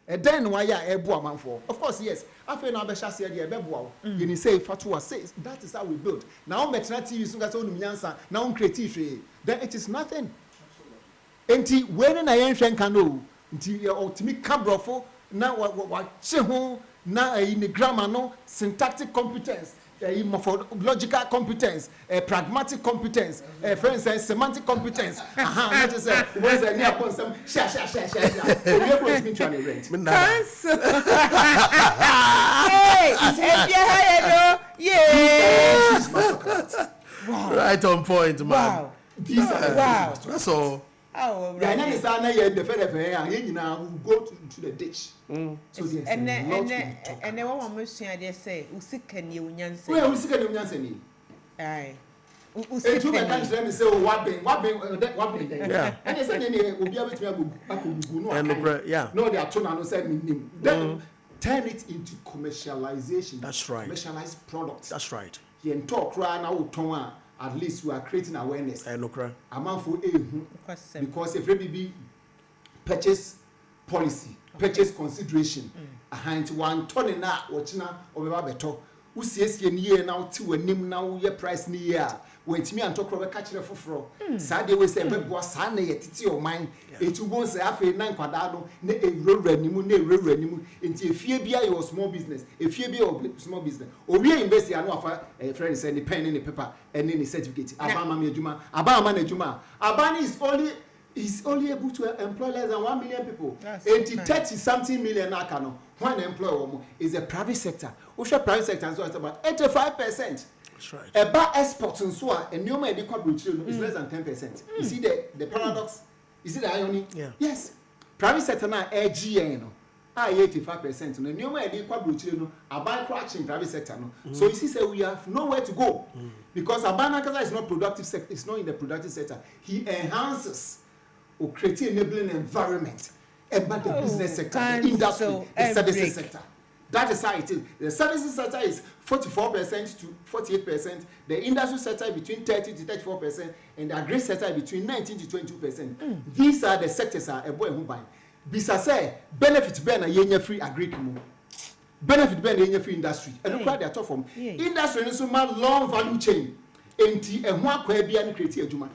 And then why a boa man for? Of course, yes. After now, the chassis idea, beboa. You say Fatua says that is how we build. Now, maternity is now creative. Then it is nothing. Enti when I am canoe, until ultimate cabrofo now what cheho now in the grammar no syntactic competence. Morphological competence, pragmatic competence, for instance, semantic competence. Not to say, where's the near upon some share. So we are going to be trying to rent. Right on point, man. Wow. Wow. That's all. Oh, right. The go to the ditch. So there's and then one machine they say, Usikan you Yansen. Well, Usikan Yansen. Aye. Usikan say, what being there. And they said, will be able to yeah. No, they are trying said name. Then turn it into commercialization. That's right. Commercialized products. That's right. You talk right now, at least we are creating awareness. Because if we purchase policy, purchase consideration, behind 1 ton in that, watching or better, usiesie ni ye na uti wanim na wo ye price ni ye a wentimi antokro be ka kire foforo saa de we say bebo saa na ye titi o man etu bon say afi na nkwada do na ewura nimu na ewura nimu enti efie bia your small business efie bia your small business owie university anu afa friend say ni pen ni paper and ni certificate abama me adwuma abama na adwuma abani is only able to employ less than 1 million people. 30 something million akano. One employer is a private sector. Which private sector is about 85%. That's right. About exports and so on, and new medical is less than 10%. You see the paradox? You see the irony? Yeah. Yes. Private sector now AGN no. 85%. No new medical no about crashing private sector no. So you see say we have nowhere to go. Because Abana Kaza is not productive sector, it's not in the productive sector. He enhances or create enabling environment about the business sector, the industry, the services sector. That is how it is. The services sector is 44% to 48%. The industry sector between 30 to 34%, and the agri sector between 19 to 22%. These are the sectors are a boy who buy. Bisa say benefit ben a yenya free agri kumu. Benefit ben a yenya free industry. And look at the top from industry is so much long value chain. Enti and one kwa bia ni create a juma.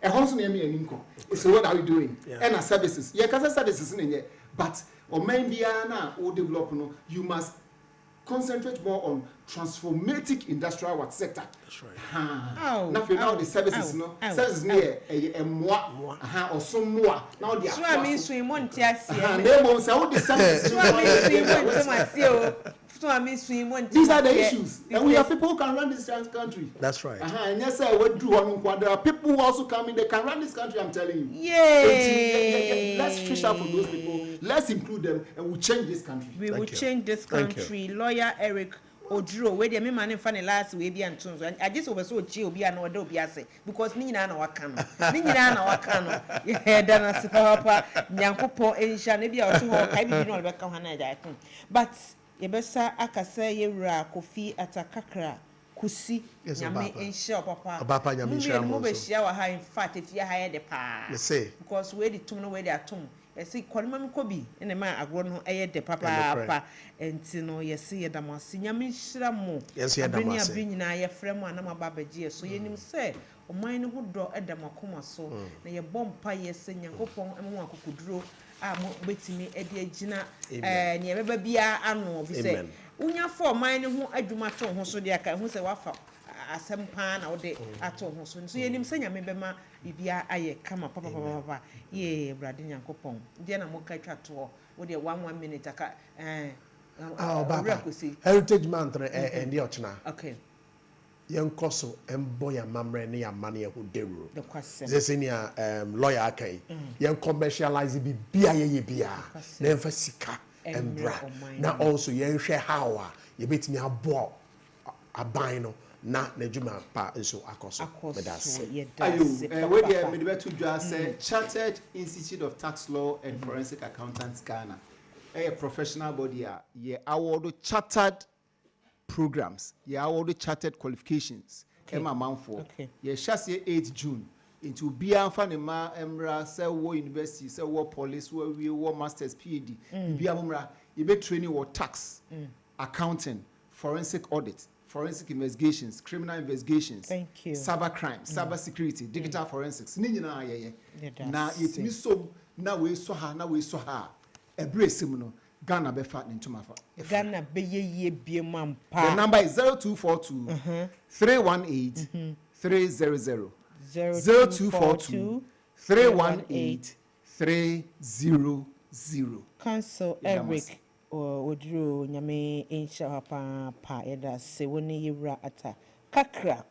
A house near me and income. So what are we doing? And our services. Yeah, because services in here. But or maybe or develop you must concentrate more on transformative industrial sector. That's right. Now the services services near a more or some more. Now they are. So I mean swim on tias. They won't say all the services. So I mean swim these are the issues, and we have people who can run this country. That's right. And yes, sir, what do there are people who also come in, they can run this country, I'm telling you. Yay! Let's fish out for those people, let's include them, and we'll change this country. We will change this country. Lawyer Eric Oduro, where the man funny last way be and tunes. I just oversaw Gio be an order be say because Nina no wakano. Nina no wakano. Yeah, Dana Papa, Nyankopo, Asia, maybe or two, I didn't know about Kahana. But Yebesa akase yewra kofi atakakra kusi nyame enhia papa nyame enhia mo be hia wa ha in fact if you hire the pa because we the tum no we the atom yesi konima mi kobi ene ma agro no eye de papa enti no yesi yedamase nyame nhira mo abeni abinyina ye frem anama babagie so yenim se oman ne ho do edamakoma so na ye bompa yesi nyankopon emo akokuduro mo betimi edi agina ne beba bia ano bi se unya for man ne ho adwuma to ho so de aka hu se wafa asem pa na wo de ato ho so so yenim se nyame bema bibia aye kama papa ye brade nyankopon de na mo ka twa to wo de 1 minute aka heritage month and the ochna okay yen koso embo ya mamre ne ya mane ya hodewuro zesenia lawyer akai yen commercialize bi bia ye bia na emfa sika embra na also yen hwe hawa ye betimi abo aban no na najuma pa nso akoso medase ayo we dey me dey to dwa say Chartered Institute of Tax Law and Forensic Accountants Ghana a professional body ye award chartered programs ye award chartered qualifications ema manfo ye shase 8 June into bia fa ne ma emra say wo university say wo police wo we wo masters PhD bia mumra ye be training wo tax accounting forensic audit forensic investigations criminal investigations cyber crime cyber security digital forensics ni nyina ye na yetimi so na we so ha ebresim no Ghana be fat into my Ghana be ye be man. The number is 0242 318 300 0242 318 300. Council Eric Oduro nyame insha pa eda se woni yira ata kakra